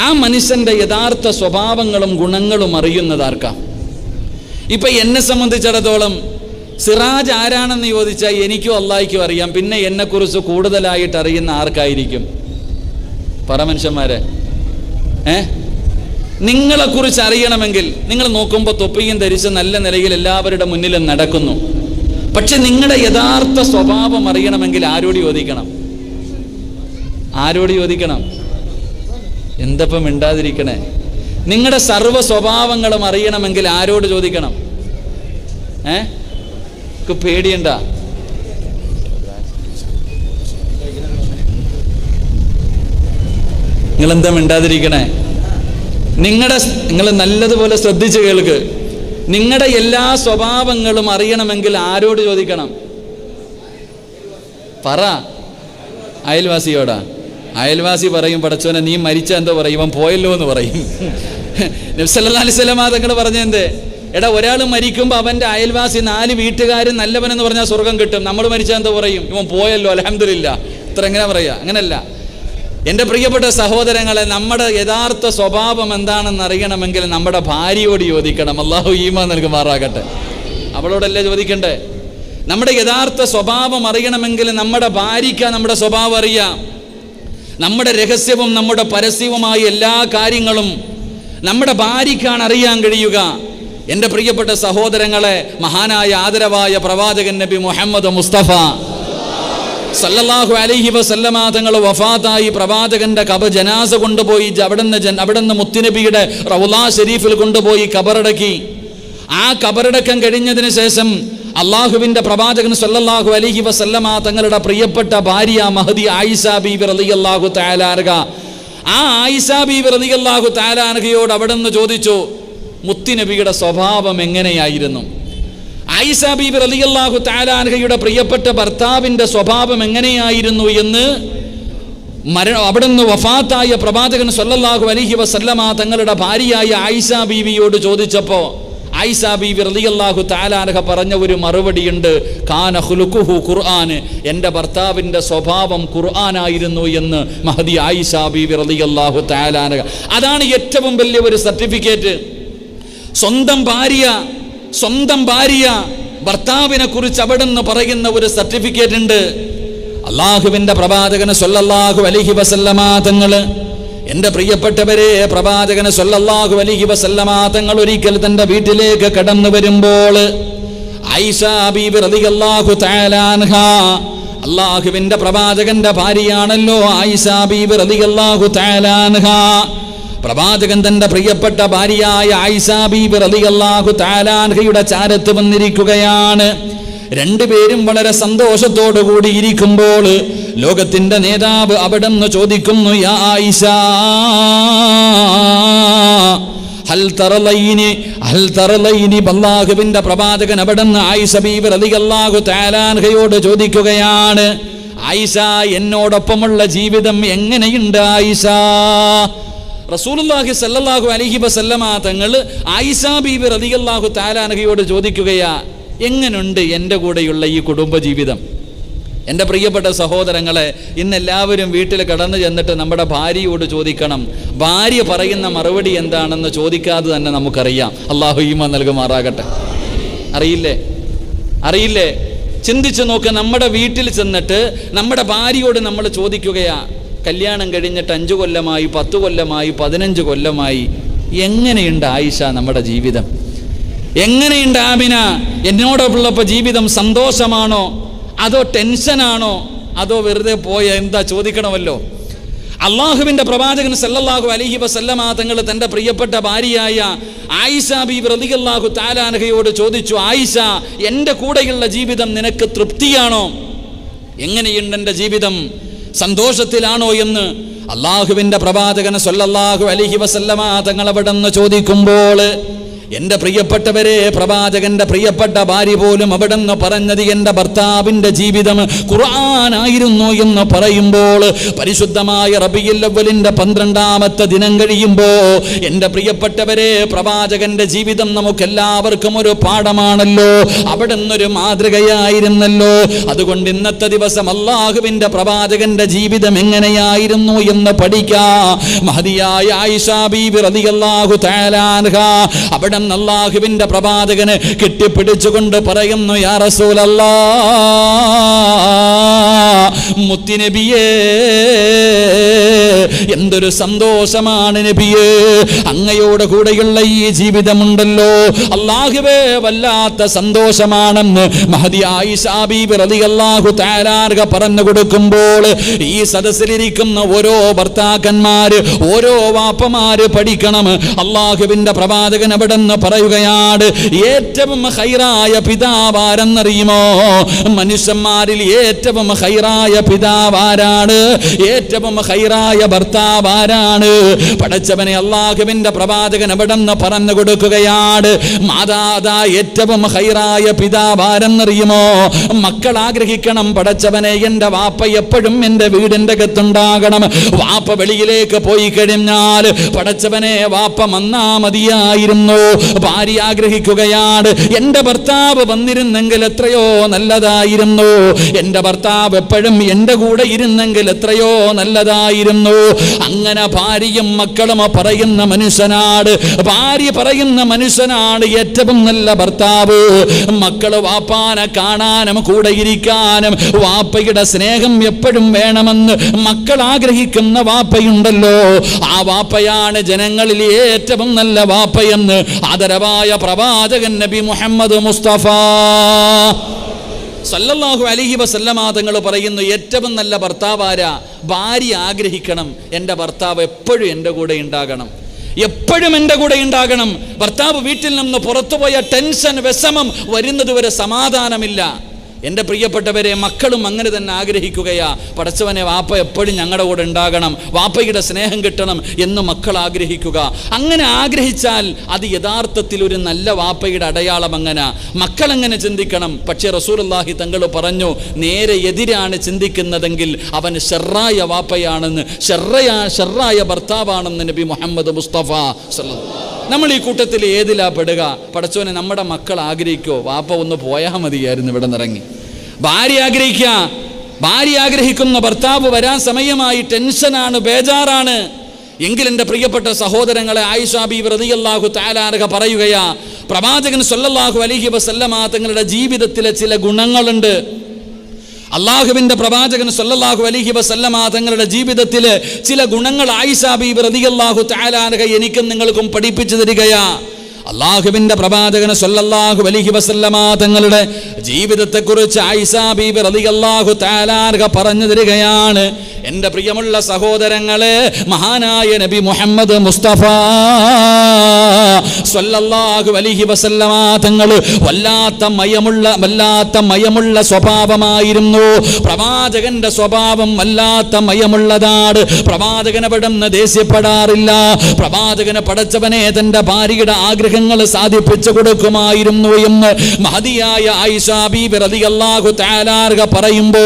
ആ മനുഷ്യൻ്റെ യഥാർത്ഥ സ്വഭാവങ്ങളും ഗുണങ്ങളും അറിയുന്നത് ആർക്കാ? ഇപ്പം എന്നെ സംബന്ധിച്ചിടത്തോളം സിറാജ് ആരാണെന്ന് ചോദിച്ചാൽ എനിക്കും അള്ളാഹിക്കും അറിയാം. പിന്നെ എന്നെക്കുറിച്ച് കൂടുതലായിട്ട് അറിയുന്ന ആർക്കായിരിക്കും? പറ മനുഷ്യന്മാരെ, നിങ്ങളെക്കുറിച്ച് അറിയണമെങ്കിൽ നിങ്ങൾ നോക്കുമ്പോൾ തൊപ്പിയും ധരിച്ച് നല്ല നിലയിൽ എല്ലാവരുടെ മുന്നിലും നടക്കുന്നു. പക്ഷെ നിങ്ങളുടെ യഥാർത്ഥ സ്വഭാവം അറിയണമെങ്കിൽ ആരോട് ചോദിക്കണം? ആരോട് ചോദിക്കണം? എന്തപ്പം മിണ്ടാതിരിക്കണേ? നിങ്ങളുടെ സർവ്വ സ്വഭാവങ്ങളും അറിയണമെങ്കിൽ ആരോട് ചോദിക്കണം? പേടിയണ്ട. നിങ്ങളെന്താ മിണ്ടാതിരിക്കണേ? നിങ്ങൾ നല്ലതുപോലെ ശ്രദ്ധിച്ച് കേൾക്ക്. നിങ്ങളുടെ എല്ലാ സ്വഭാവങ്ങളും അറിയണമെങ്കിൽ ആരോട് ചോദിക്കണം? പറ. അയൽവാസിയോടാ. അയൽവാസി പറയും, പടച്ചോനെ നീ മരിച്ച എന്തോ പറയും, ഇവൻ പോയല്ലോ എന്ന് പറയും. നബി സല്ലല്ലാഹു അലൈഹി വസല്ലം തങ്ങൾ പറഞ്ഞെന്ത്? എടാ, ഒരാൾ മരിക്കുമ്പോൾ അവൻ്റെ അയൽവാസി 4 വീട്ടുകാരും നല്ലവനെന്ന് പറഞ്ഞാൽ സ്വർഗം കിട്ടും. നമ്മൾ മരിച്ചാൽ എന്തോ പറയും? ഇവൻ പോയല്ലോ, അൽഹംദുലില്ലാ. ഇത്ര എങ്ങനെ പറയുക? അങ്ങനല്ല. എൻ്റെ പ്രിയപ്പെട്ട സഹോദരങ്ങളെ, നമ്മുടെ യഥാർത്ഥ സ്വഭാവം എന്താണെന്ന് അറിയണമെങ്കിൽ നമ്മുടെ ഭാര്യയോട് ചോദിക്കണം. അല്ലാഹു ഈമാൻ നൽകുമാറാകട്ടെ. അവളോടല്ലേ ചോദിക്കണ്ടേ? നമ്മുടെ യഥാർത്ഥ സ്വഭാവം അറിയണമെങ്കിൽ നമ്മുടെ ഭാര്യയ്ക്ക് നമ്മുടെ സ്വഭാവം അറിയാം. നമ്മുടെ രഹസ്യവും നമ്മുടെ പരസ്യവുമായ എല്ലാ കാര്യങ്ങളും നമ്മുടെ ഭാര്യയ്ക്കാണ് അറിയാൻ കഴിയുക. എൻ്റെ പ്രിയപ്പെട്ട സഹോദരങ്ങളെ, മഹാനായ ആദരവായ പ്രവാചകൻ നബി മുഹമ്മദ് മുസ്തഫ സല്ലല്ലാഹു അലൈഹി വസല്ലമ തങ്ങൾ വഫാത്തായി പ്രവാചകന്റെ ജനാസ കൊണ്ടുപോയി അവിടുന്ന് മുത്തുനബിയുടെ റൗളാ ഷരീഫിൽ കൊണ്ടുപോയി കബറടക്കി. ആ കബറടക്കം കഴിഞ്ഞതിന് ശേഷം അള്ളാഹുവിന്റെ പ്രവാചകൻ സല്ലല്ലാഹു അലൈഹി വസല്ലമ തങ്ങളുടെ പ്രിയപ്പെട്ട ഭാര്യ മഹദി ആയിഷ ബീവി റളിയല്ലാഹു തആല അൻഹ, ആ ആയിഷ ബീവി റളിയല്ലാഹു തആല അൻഹയോട് അവിടുന്ന് ചോദിച്ചു, മുത്തുനബിയുടെ സ്വഭാവം എങ്ങനെയായിരുന്നു? ആയിഷ ബീബി റളിയല്ലാഹു തആല അൻഹയുടെ പ്രിയപ്പെട്ട ഭർത്താവിന്റെ സ്വഭാവം എങ്ങനെയായിരുന്നു എന്ന് അവിടുന്ന് വഫാത്തായ പ്രവാചകൻ സല്ലല്ലാഹു അലൈഹി വസല്ലമ തങ്ങളുടെ ഭാര്യയായ ആയിഷ ബീവിയോട് ചോദിച്ചപ്പോൾ ആയിഷ ബീബി റളിയല്ലാഹു തആല അൻഹ പറഞ്ഞ ഒരു മറുപടിയുണ്ട്. കാന ഖുലുഖുഹു ഖുർആൻ, എൻ്റെ ഭർത്താവിൻ്റെ സ്വഭാവം ഖുർആനായിരുന്നു എന്ന് മഹദി ആയിഷ ബീബി റളിയല്ലാഹു തആല അൻഹ. അതാണ് ഏറ്റവും വലിയ ഒരു സർട്ടിഫിക്കറ്റ്. സ്വന്തം ഭാര്യ ഭർത്താവിനെ കുറിച്ച് അവിടുന്ന് പറയുന്ന ഒരു സർട്ടിഫിക്കറ്റ് ഉണ്ട്. അള്ളാഹുവിന്റെ പ്രവാചകന് സല്ലല്ലാഹു അലൈഹി വസല്ലമ തങ്ങൾ, എൻ്റെ പ്രിയപ്പെട്ടവരെ, പ്രവാചകന് സല്ലല്ലാഹു അലൈഹി വസല്ലമ തങ്ങൾ ഒരിക്കൽ തൻ്റെ വീട്ടിലേക്ക് കടന്നു വരുമ്പോൾ ആയിഷ ബീബി റളിയല്ലാഹു തആല അൻഹ, അള്ളാഹുവിന്റെ പ്രവാചകന്റെ ഭാര്യയാണല്ലോ ആയിഷ ബീബി റളിയല്ലാഹു തആല അൻഹ. പ്രവാചകൻ തന്റെ പ്രിയപ്പെട്ട ഭാര്യയായ ആയിഷ ബീബി റളിയല്ലാഹു തആല അൻഹയുടെ ചാരത്ത് വന്നിരിക്കുകയാണ്. രണ്ടുപേരും വളരെ സന്തോഷത്തോടു കൂടി ഇരിക്കുമ്പോൾ ലോകത്തിന്റെ നേതാവ് അവിടുന്ന് ചോദിക്കുന്നു, യാ ആയിഷ ഹൽ തറലൈനി. അല്ലാഹുവിന്റെ പ്രവാചകൻ അവിടുന്ന് ആയിഷ ബീബി റളിയല്ലാഹു തആല അൻഹയോട് ചോദിക്കുകയാണ്, ആയിഷ എന്നോടൊപ്പമുള്ള ജീവിതം എങ്ങനെയുണ്ട് ആയിഷ? റസൂലുള്ളാഹി സല്ലല്ലാഹു അലൈഹി വസല്ലമ തങ്ങൾ ആയിഷ ബീബി റളിയല്ലാഹു തആല അൻഹയോട് ചോദിക്കുകയാ, എങ്ങനെയുണ്ട് എൻ്റെ കൂടെയുള്ള ഈ കുടുംബജീവിതം? എൻ്റെ പ്രിയപ്പെട്ട സഹോദരങ്ങളെ, ഇന്ന് എല്ലാവരും വീട്ടിൽ കടന്നു ചെന്നിട്ട് നമ്മുടെ ഭാര്യയോട് ചോദിക്കണം. ഭാര്യ പറയുന്ന മറുപടി എന്താണെന്ന് ചോദിക്കാതെ തന്നെ നമുക്കറിയാം. അല്ലാഹു ഈമാൻ നൽകുമാറാകട്ടെ. അറിയില്ലേ? ചിന്തിച്ചു നോക്ക്. നമ്മുടെ വീട്ടിൽ ചെന്നിട്ട് നമ്മുടെ ഭാര്യയോട് നമ്മൾ ചോദിക്കുകയാ, കല്യാണം കഴിഞ്ഞിട്ട് 5 കൊല്ലമായി, 10 കൊല്ലമായി, 15 കൊല്ലമായി, എങ്ങനെയുണ്ട് ആയിഷ നമ്മുടെ ജീവിതം? എങ്ങനെയുണ്ട് ആമിന എന്നോടൊപ്പമുള്ള ജീവിതം? സന്തോഷമാണോ അതോ ടെൻഷനാണോ അതോ വെറുതെ പോയ എന്താ? ചോദിക്കണമല്ലോ. അള്ളാഹുവിന്റെ പ്രവാചകൻ സല്ലല്ലാഹു അലൈഹി വസല്ലമ തങ്ങൾ തൻ്റെ പ്രിയപ്പെട്ട ഭാര്യയായ ആയിഷ ബീബി റളിയല്ലാഹു തആല അൻഹയോട് ചോദിച്ചു, ആയിഷ എൻ്റെ കൂടെയുള്ള ജീവിതം നിനക്ക് തൃപ്തിയാണോ? എങ്ങനെയുണ്ട് എൻ്റെ ജീവിതം? സന്തോഷത്തിലാണോ എന്ന് അള്ളാഹുവിന്റെ പ്രവാചകൻ സല്ലല്ലാഹു അലൈഹി വസല്ലമ തങ്ങൾ അവിടുന്ന് ചോദിക്കുമ്പോൾ എൻ്റെ പ്രിയപ്പെട്ടവരെ, പ്രവാചകന്റെ പ്രിയപ്പെട്ട ഭാര്യ പോലും അവിടുന്ന് പറഞ്ഞത് എൻ്റെ ഭർത്താവിൻ്റെ ജീവിതം ഖുർആനായിരുന്നു എന്ന് പറയുമ്പോൾ, പരിശുദ്ധമായ റബീഉൽ അവ്വലിന്റെ 12ാമത്തെ ദിനം കഴിയുമ്പോൾ എൻ്റെ പ്രിയപ്പെട്ടവരെ, പ്രവാചകന്റെ ജീവിതം നമുക്കെല്ലാവർക്കും ഒരു പാഠമാണല്ലോ, അവിടുന്നൊരു മാതൃകയായിരുന്നല്ലോ. അതുകൊണ്ട് ഇന്നത്തെ ദിവസം അള്ളാഹുവിന്റെ പ്രവാചകന്റെ ജീവിതം എങ്ങനെയായിരുന്നു എന്ന് പഠിക്കാം. മഹദിയായ ആയിഷ ബീബി റളിയല്ലാഹു തആല അൻഹ അവിടെ അല്ലാഹുവിന്റെ പ്രവാചകനെ കെട്ടിപ്പിടിച്ചുകൊണ്ട് പറയുന്നു, യാ റസൂലല്ലാഹ്, മുത്തുനബിയേ, എന്തൊരു സന്തോഷമാണ് നബിയേ, അങ്ങയോട് കൂടെയുള്ള ഈ ജീവിതമുണ്ടല്ലോ അല്ലാഹുവേ, വല്ലാത്ത സന്തോഷമാണെന്ന് മഹദി ആയിഷ ബീബി റളിയല്ലാഹു തആല അൻഹ പറഞ്ഞു കൊടുക്കുമ്പോൾ ഈ സദസ്സിലിരിക്കുന്ന ഓരോ ഭർത്താക്കന്മാര്, ഓരോ വാപ്പമാര് പഠിക്കണം. അല്ലാഹുവിന്റെ പ്രവാചകൻ അവിടെ നിന്ന് പറയുകയാണ്, ഏറ്റവും ഖൈറായ പിതാവാരെന്നറിയുമോ? മനുഷ്യന്മാരിൽ ഏറ്റവും ഖൈറായ പിതാവാരാണ്? ഏറ്റവും ഖൈറായ ഭർത്താവാരാണ്? പടച്ചവനെ അല്ലാഹുവിന്റെ പ്രവാചകൻ അവിടെ നിന്ന് പറഞ്ഞു കൊടുക്കുകയാണ്, മാതാതാ ഏറ്റവും ഖൈറായ പിതാവാരെന്നറിയുമോ? മക്കൾ ആഗ്രഹിക്കണം, പടച്ചവനെ എന്റെ വാപ്പ എപ്പോഴും എന്റെ വീടിന്റെ അകത്തുണ്ടാകണം. വാപ്പ വെളിയിലേക്ക് പോയി കഴിഞ്ഞാൽ പടച്ചവനെ വാപ്പ വന്നാ മതിയായിരുന്നു. ഭാര്യ ആഗ്രഹിക്കുകയാണ്, എന്റെ ഭർത്താവ് വന്നിരുന്നെങ്കിൽ എത്രയോ നല്ലതായിരുന്നു, എന്റെ ഭർത്താവ് എപ്പോഴും എന്റെ കൂടെ ഇരുന്നെങ്കിൽ എത്രയോ നല്ലതായിരുന്നു. അങ്ങനെ ഭാര്യയും മക്കളും പറയുന്ന മനുഷ്യനാണ്, ഭാര്യ പറയുന്ന മനുഷ്യനാണ് ഏറ്റവും നല്ല ഭർത്താവ്. മക്കള് വാപ്പാനെ കാണാനും കൂടെ ഇരിക്കാനും വാപ്പയുടെ സ്നേഹം എപ്പോഴും വേണമെന്ന് മക്കൾ ആഗ്രഹിക്കുന്ന വാപ്പയുണ്ടല്ലോ, ആ വാപ്പയാണ് ജനങ്ങളിൽ ഏറ്റവും നല്ല വാപ്പയെന്ന് ആദരവായ പ്രവാചകൻ നബി മുഹമ്മദ് മുസ്തഫ സല്ലല്ലാഹു അലൈഹി വസല്ലമ തങ്ങൾ പറയുന്നു, ഏറ്റവും നല്ല ഭർത്താവാരാ? ഭാര്യ ആഗ്രഹിക്കണം, എൻ്റെ ഭർത്താവ് എപ്പോഴും എൻ്റെ കൂടെ ഉണ്ടാകണം, എപ്പോഴും എൻ്റെ കൂടെ ഉണ്ടാകണം. ഭർത്താവ് വീട്ടിൽ നിന്ന് പുറത്തുപോയ ടെൻഷൻ, വിഷമം വരുന്നതുവരെ സമാധാനമില്ല. എൻ്റെ പ്രിയപ്പെട്ടവരെ, മക്കളും അങ്ങനെ തന്നെ ആഗ്രഹിക്കുകയാ, പടച്ചവനെ വാപ്പ എപ്പോഴും ഞങ്ങളുടെ കൂടെ ഉണ്ടാകണം, വാപ്പയുടെ സ്നേഹം കിട്ടണം എന്ന് മക്കൾ ആഗ്രഹിക്കുക. അങ്ങനെ ആഗ്രഹിച്ചാൽ അത് യഥാർത്ഥത്തിൽ ഒരു നല്ല വാപ്പയുടെ അടയാളം. അങ്ങനെ മക്കൾ അങ്ങനെ ചിന്തിക്കണം. പക്ഷേ റസൂലുള്ളാഹി തങ്ങൾ പറഞ്ഞു, നേരെ എതിരാണ് ചിന്തിക്കുന്നതെങ്കിൽ അവൻ ഷർറായ വാപ്പയാണെന്ന്, ഷർറായ ഭർത്താവാണെന്ന് നബി മുഹമ്മദ് മുസ്തഫ സല്ലല്ലാഹു. നമ്മൾ ഈ കൂട്ടത്തിൽ ഏതിലാ പെടുക? പടച്ചോനെ, നമ്മുടെ മക്കൾ ആഗ്രഹിക്കോ വാപ്പ ഒന്ന് പോയാൽ മതിയായിരുന്നു ഇവിടെ നിറങ്ങി. ഭാര്യ ആഗ്രഹിക്കുന്ന ഭർത്താവ് വരാൻ സമയമായി, ടെൻഷനാണ്, ബേജാറാണ് എങ്കിൽ എൻ്റെ പ്രിയപ്പെട്ട സഹോദരങ്ങളെ, ആയിഷ ബീബി റളിയല്ലാഹു തആല അൻഹ പറയുകയാ, പ്രവാചകൻ സല്ലല്ലാഹു അലൈഹി വസല്ലമ തങ്ങളുടെ ജീവിതത്തിലെ ചില ഗുണങ്ങളുണ്ട്. അള്ളാഹുവിന്റെ പ്രവാചകൻ സല്ലല്ലാഹു അലൈഹി വസല്ലമ തങ്ങളുടെ ജീവിതത്തിലെ ചില ഗുണങ്ങൾ ആയിഷ ബീബി റളിയല്ലാഹു തആല അൻഹ എനിക്കും നിങ്ങൾക്കും പഠിപ്പിച്ചു തരികയാ. അള്ളാഹുവിന്റെ പ്രവാചകൻ സല്ലല്ലാഹു അലൈഹി വസല്ലമ തങ്ങളുടെ ജീവിതത്തെക്കുറിച്ച് ആയിഷ ബീബി റളിയല്ലാഹു തആല അൻഹ പറഞ്ഞു തരികയാണ്. എൻ്റെ പ്രിയമുള്ള സഹോദരങ്ങളെ, മഹാനായ നബി മുഹമ്മദ് മുസ്തഫ സല്ലല്ലാഹു അലൈഹി വസല്ലമ തങ്ങൾ വല്ലാത്ത മയമുള്ള സ്വഭാവമായിരുന്നു. പ്രവാചകന്റെ സ്വഭാവം വല്ലാത്ത മയമുള്ളതാണ്. പ്രവാചകനെ പെടുന്ന ദേഷ്യപ്പെടാറില്ല. പ്രവാചകനെ പടച്ചവനെ തന്റെ ഭാര്യയുടെ ആഗ്രഹങ്ങൾ സാധിപ്പിച്ചു കൊടുക്കുമായിരുന്നു എന്ന് മഹദിയായ ആയിഷ ബീബി റളിയല്ലാഹു തആല അൻഹ പറയുമ്പോ,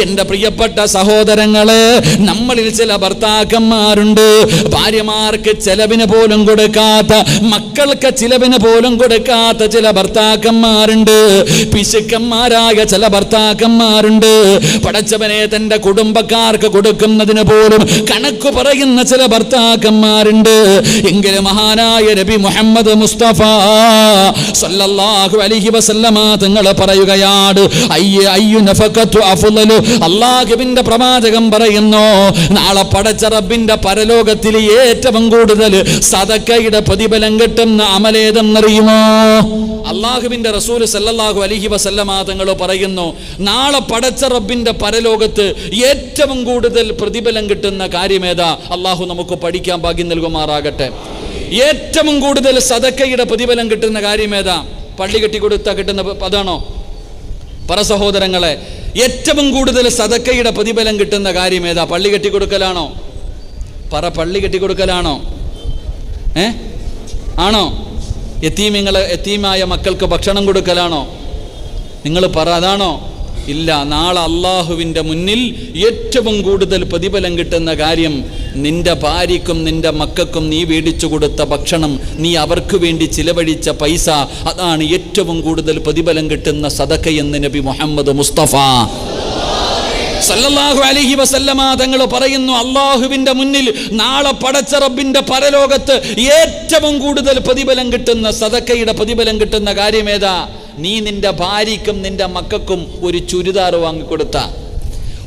എൻ്റെ പ്രിയപ്പെട്ട സഹോദരങ്ങളെ, നമ്മളിൽ ചില ഭർത്താക്കന്മാരുണ്ട്, ഭാര്യമാർക്ക് ചെലവിന് പോലും കൊടുക്കാത്ത, മക്കൾക്ക് ചിലവിന് പോലും കൊടുക്കാത്ത ചില ഭർത്താക്കന്മാരുണ്ട്. പിശുക്കന്മാരായ ചില ഭർത്താക്കന്മാരുണ്ട്. പടച്ചവനെ തന്റെ കുടുംബക്കാർക്ക് കൊടുക്കുന്നതിന് പോലും കണക്ക് പറയുന്ന ചില ഭർത്താക്കന്മാരുണ്ട്. എങ്കിലും മഹാനായ നബി മുഹമ്മദ് മുസ്തഫ സല്ലല്ലാഹു അലൈഹി വസല്ലമ തങ്ങൾ പറയുകയാണ്, അയ്യു നഫഖത്തു അഫ്ളലു. അല്ലാഹുവിന്റെ പ്രവാചകൻ പറയുന്നു, നാളെ പടച്ച റബ്ബിന്റെ പരലോകത്തിൽ ഏറ്റവും കൂടുതൽ സദക്കയുടെ പ്രതിഫലം കിട്ടുന്ന അമലേതെന്നറിയുമോ? അല്ലാഹുവിന്റെ റസൂൽ സല്ലല്ലാഹു അലൈഹി വസല്ലമ തങ്ങൾ പറയുന്നു, നാളെ പടച്ച റബ്ബിന്റെ പരലോകത്ത് ഏറ്റവും കൂടുതൽ പ്രതിഫലം കിട്ടുന്ന കാര്യമേതാ? അല്ലാഹു നമുക്ക് പഠിക്കാൻ ഭാഗ്യം നൽകുമാറാകട്ടെ. ഏറ്റവും കൂടുതൽ സദക്കയുടെ പ്രതിഫലം കിട്ടുന്ന കാര്യമേതാ? പള്ളി കെട്ടിക്കൊടുത്താൽ കിട്ടുന്ന അതാണോ? പറ സഹോദരങ്ങളെ, ഏറ്റവും കൂടുതൽ സദക്കയുടെ പ്രതിഫലം കിട്ടുന്ന കാര്യമേതാ? പള്ളി കെട്ടിക്കൊടുക്കലാണോ? പറ, പള്ളി കെട്ടിക്കൊടുക്കലാണോ? ആണോ? യതീമായ മക്കൾക്ക് ഭക്ഷണം കൊടുക്കലാണോ? നിങ്ങൾ പറ, അതാണോ? ഇല്ല. നാളെ അള്ളാഹുവിൻ്റെ മുന്നിൽ ഏറ്റവും കൂടുതൽ പ്രതിഫലം കിട്ടുന്ന കാര്യം നിന്റെ ഭാര്യയ്ക്കും നിന്റെ മക്കൾക്കും നീ മേടിച്ചു കൊടുത്ത ഭക്ഷണം, നീ അവർക്ക് വേണ്ടി ചിലവഴിച്ച പൈസ, അതാണ് ഏറ്റവും കൂടുതൽ പ്രതിഫലം കിട്ടുന്ന സദഖയെന്ന് നബി മുഹമ്മദ് മുസ്തഫ സല്ലല്ലാഹു അലൈഹി വസല്ലമ തങ്ങൾ പറയുന്നു, അള്ളാഹുവിന്റെ മുന്നിൽ നാളെ പടച്ച റബ്ബിന്റെ പരലോകത്ത് ഏറ്റവും കൂടുതൽ പ്രതിഫലം കിട്ടുന്ന സദഖയുടെ പ്രതിഫലം കിട്ടുന്ന കാര്യമേതാ? നീ നിന്റെ ഭാര്യയ്ക്കും നിന്റെ മക്കൾക്കും ഒരു ചുരിദാർ വാങ്ങിക്കൊടുത്ത,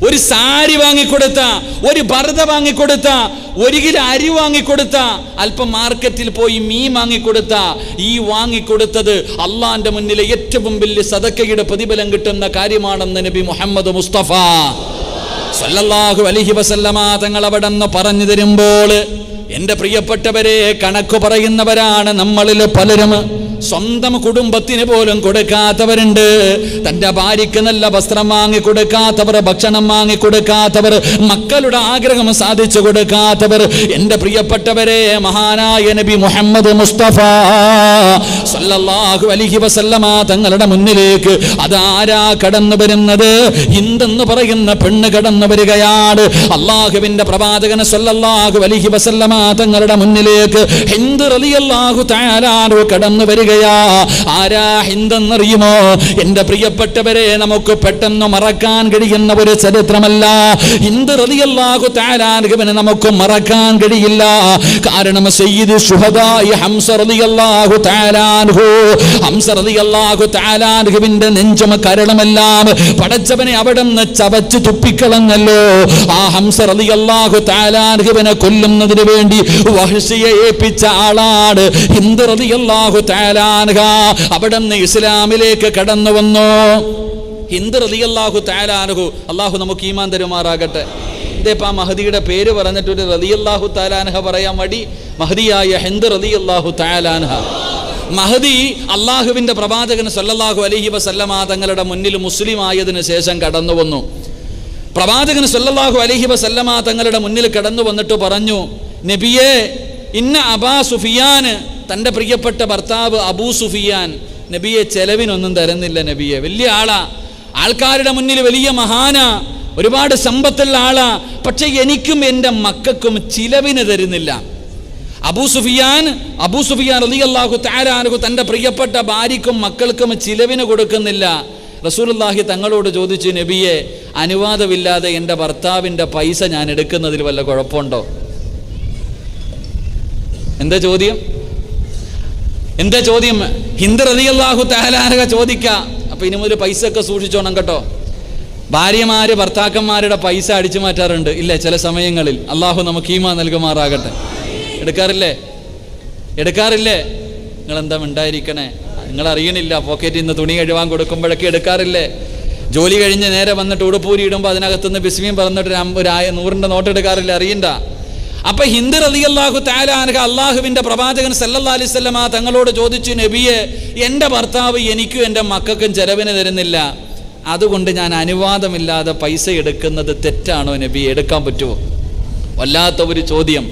ഒരു സാരി വാങ്ങിക്കൊടുത്ത, ഒരു പർദ്ദ വാങ്ങിക്കൊടുത്ത, 1 കിലോ അരി വാങ്ങിക്കൊടുത്ത, അല്പം മാർക്കറ്റിൽ പോയി മീൻ വാങ്ങിക്കൊടുത്ത, ഈ വാങ്ങിക്കൊടുത്തത് അള്ളാന്റെ മുന്നിലെ ഏറ്റവും വലിയ സദക്കയുടെ പ്രതിഫലം കിട്ടുന്ന കാര്യമാണെന്ന് നബി മുഹമ്മദ് മുസ്തഫ സല്ലല്ലാഹു അലൈഹി വസല്ലമ തങ്ങൾ അവിടെ നിന്ന് പറഞ്ഞു തരുമ്പോൾ, എൻ്റെ പ്രിയപ്പെട്ടവരെ, കണക്ക് പറയുന്നവരാണ് നമ്മളിൽ പലരും. സ്വന്തം കുടുംബത്തിന് പോലും കൊടുക്കാത്തവരുണ്ട്. തൻ്റെ ഭാര്യയ്ക്ക് നല്ല വസ്ത്രം വാങ്ങിക്കൊടുക്കാത്തവർ, ഭക്ഷണം വാങ്ങിക്കൊടുക്കാത്തവർ, മക്കളുടെ ആഗ്രഹം സാധിച്ചു കൊടുക്കാത്തവർ. എൻ്റെ പ്രിയപ്പെട്ടവരെ, മഹാനായ നബി മുഹമ്മദ് മുസ്തഫ സല്ലല്ലാഹു അലൈഹി വസല്ലമ തങ്ങളുടെ മുന്നിലേക്ക് അതാരാ കടന്നു വരുന്നത്? ഹിന്ദെന്ന് പറയുന്ന പെണ്ണ് കടന്നു വരികയാണ്. അള്ളാഹുവിന്റെ പ്രവാചകൻ സല്ലല്ലാഹു അലൈഹി വസല്ലമ തങ്ങളുടെ മുന്നിലേക്ക് ഹിന്ദ് റളിയല്ലാഹു തആല കടന്നു വരികയാ. ആരാ ഹിന്ദെന്നറിയുമോ? എൻ്റെ പ്രിയപ്പെട്ടവരെ, നമുക്ക് പെട്ടെന്ന് മറക്കാൻ കഴിയുന്ന ഒരു ചരിത്രമല്ല. ഹിന്ദ് റളിയല്ലാഹു തആല നമുക്ക് മറക്കാൻ കഴിയില്ല. കാരണം സയ്യിദ് ശുഹദാഇ ഹംസ റളിയല്ലാഹു തആല അൻഹു, ഹംസ റളിയല്ലാഹു തആല അൻഹുവിന്റെ നെഞ്ചും കരളുമെല്ലാം പടച്ചവനെ അവിടുന്ന് ചവച്ച് തുപ്പിക്കളഞ്ഞല്ലോ. ആ ഹംസ റളിയല്ലാഹു തആല അൻഹുവിനെ കൊല്ലുന്നതിന് വേണ്ടി വഹ്ശിയെ ഏൽപ്പിച്ച ആളാണ് ഹിന്ദ് റളിയല്ലാഹു തആല അൻഹ. അവിടുന്ന് ഇസ്ലാമിലേക്ക് കടന്നു വന്നു. ഹിന്ദ് റളിയല്ലാഹു തആല അൻഹു, അല്ലാഹു നമുക്ക് ഈമാൻ തരുമാറാകട്ടെ. ഇതേപ്പാ മഹദിയുടെ പേര് പറഞ്ഞിട്ട് ഒരു റളിയല്ലാഹു തആല അൻഹ പറയാൻ മടി. മഹദിയായ ഹിന്ദ് റളിയല്ലാഹു തആല അൻഹ. മഹദി അള്ളാഹുവിന്റെ പ്രവാചകൻ സല്ലല്ലാഹു അലൈഹി വസല്ലമ തങ്ങളുടെ മുന്നിൽ മുസ്ലിം ആയതിനു ശേഷം കടന്നു വന്നു. പ്രവാചകൻ സല്ലല്ലാഹു അലൈഹി വസല്ലമ തങ്ങളുടെ മുന്നിൽ കടന്നു വന്നിട്ട് പറഞ്ഞു, നബിയേ, ഇന്ന അബാ സുഫിയാൻ, തൻ്റെ പ്രിയപ്പെട്ട ഭർത്താവ് അബൂ സുഫിയാൻ നബിയെ ചെലവിനൊന്നും തരുന്നില്ല. നബിയെ വലിയ ആളാ, ആൾക്കാരുടെ മുന്നിൽ വലിയ മഹാനാ, ഒരുപാട് സമ്പത്തുള്ള ആളാ, പക്ഷെ എനിക്കും എൻ്റെ മക്കൾക്കും ചിലവിന് തരുന്നില്ല. അബൂ സുഫിയാൻ റളിയല്ലാഹു തആല അൻഹു തൻ്റെ പ്രിയപ്പെട്ട ഭാര്യയ്ക്കും മക്കൾക്കും ചിലവിന് കൊടുക്കുന്നില്ല. റസൂലുള്ളാഹി തങ്ങളോട് ചോദിച്ചു, നബിയെ, അനുവാദമില്ലാതെ എൻ്റെ ഭർത്താവിൻ്റെ പൈസ ഞാൻ എടുക്കുന്നതിൽ വല്ല കുഴപ്പമുണ്ടോ? എന്താ ചോദ്യം? ഹിന്ദ് റളിയല്ലാഹു തആല അൻഹ ചോദിക്ക. അപ്പൊ ഇനി മുതൽ പൈസ ഒക്കെ സൂക്ഷിച്ചോണം കേട്ടോ. ഭാര്യമാര് ഭർത്താക്കന്മാരുടെ പൈസ അടിച്ചു മാറ്റാറുണ്ട് ഇല്ലേ ചില സമയങ്ങളിൽ. അള്ളാഹു നമുക്ക് ഈമാൻ നൽകുമാറാകട്ടെ. എടുക്കാറില്ലേ? നിങ്ങൾ എന്താ ഉണ്ടായിരിക്കണേ? നിങ്ങൾ അറിയണില്ല, പോക്കറ്റിൽ നിന്ന് തുണി കഴുവാൻ കൊടുക്കുമ്പോഴൊക്കെ എടുക്കാറില്ലേ? ജോലി കഴിഞ്ഞ് നേരെ വന്നിട്ട് ഉടുപ്പൂരി ഇടുമ്പോൾ അതിനകത്തുനിന്ന് ബിസ്മിയും പറഞ്ഞിട്ട് ഒരു 100ന്റെ നോട്ട് എടുക്കാറില്ല, അറിയണ്ട. അപ്പൊ ഹിന്ദ് റളിയല്ലാഹു തആല അൻഹ അള്ളാഹുവിന്റെ പ്രവാചകൻ സല്ലല്ലാഹു അലൈഹി വസല്ലമ തങ്ങളോട് ചോദിച്ചു, നബിയെ, എൻ്റെ ഭർത്താവ് എനിക്കും എൻ്റെ മക്കൾക്കും ചെലവിന് തരുന്നില്ല, അതുകൊണ്ട് ഞാൻ അനുവാദമില്ലാതെ പൈസ എടുക്കുന്നത് തെറ്റാണോ നബിയെ? എടുക്കാൻ പറ്റുമോ? വല്ലാത്ത ഒരു ചോദ്യം.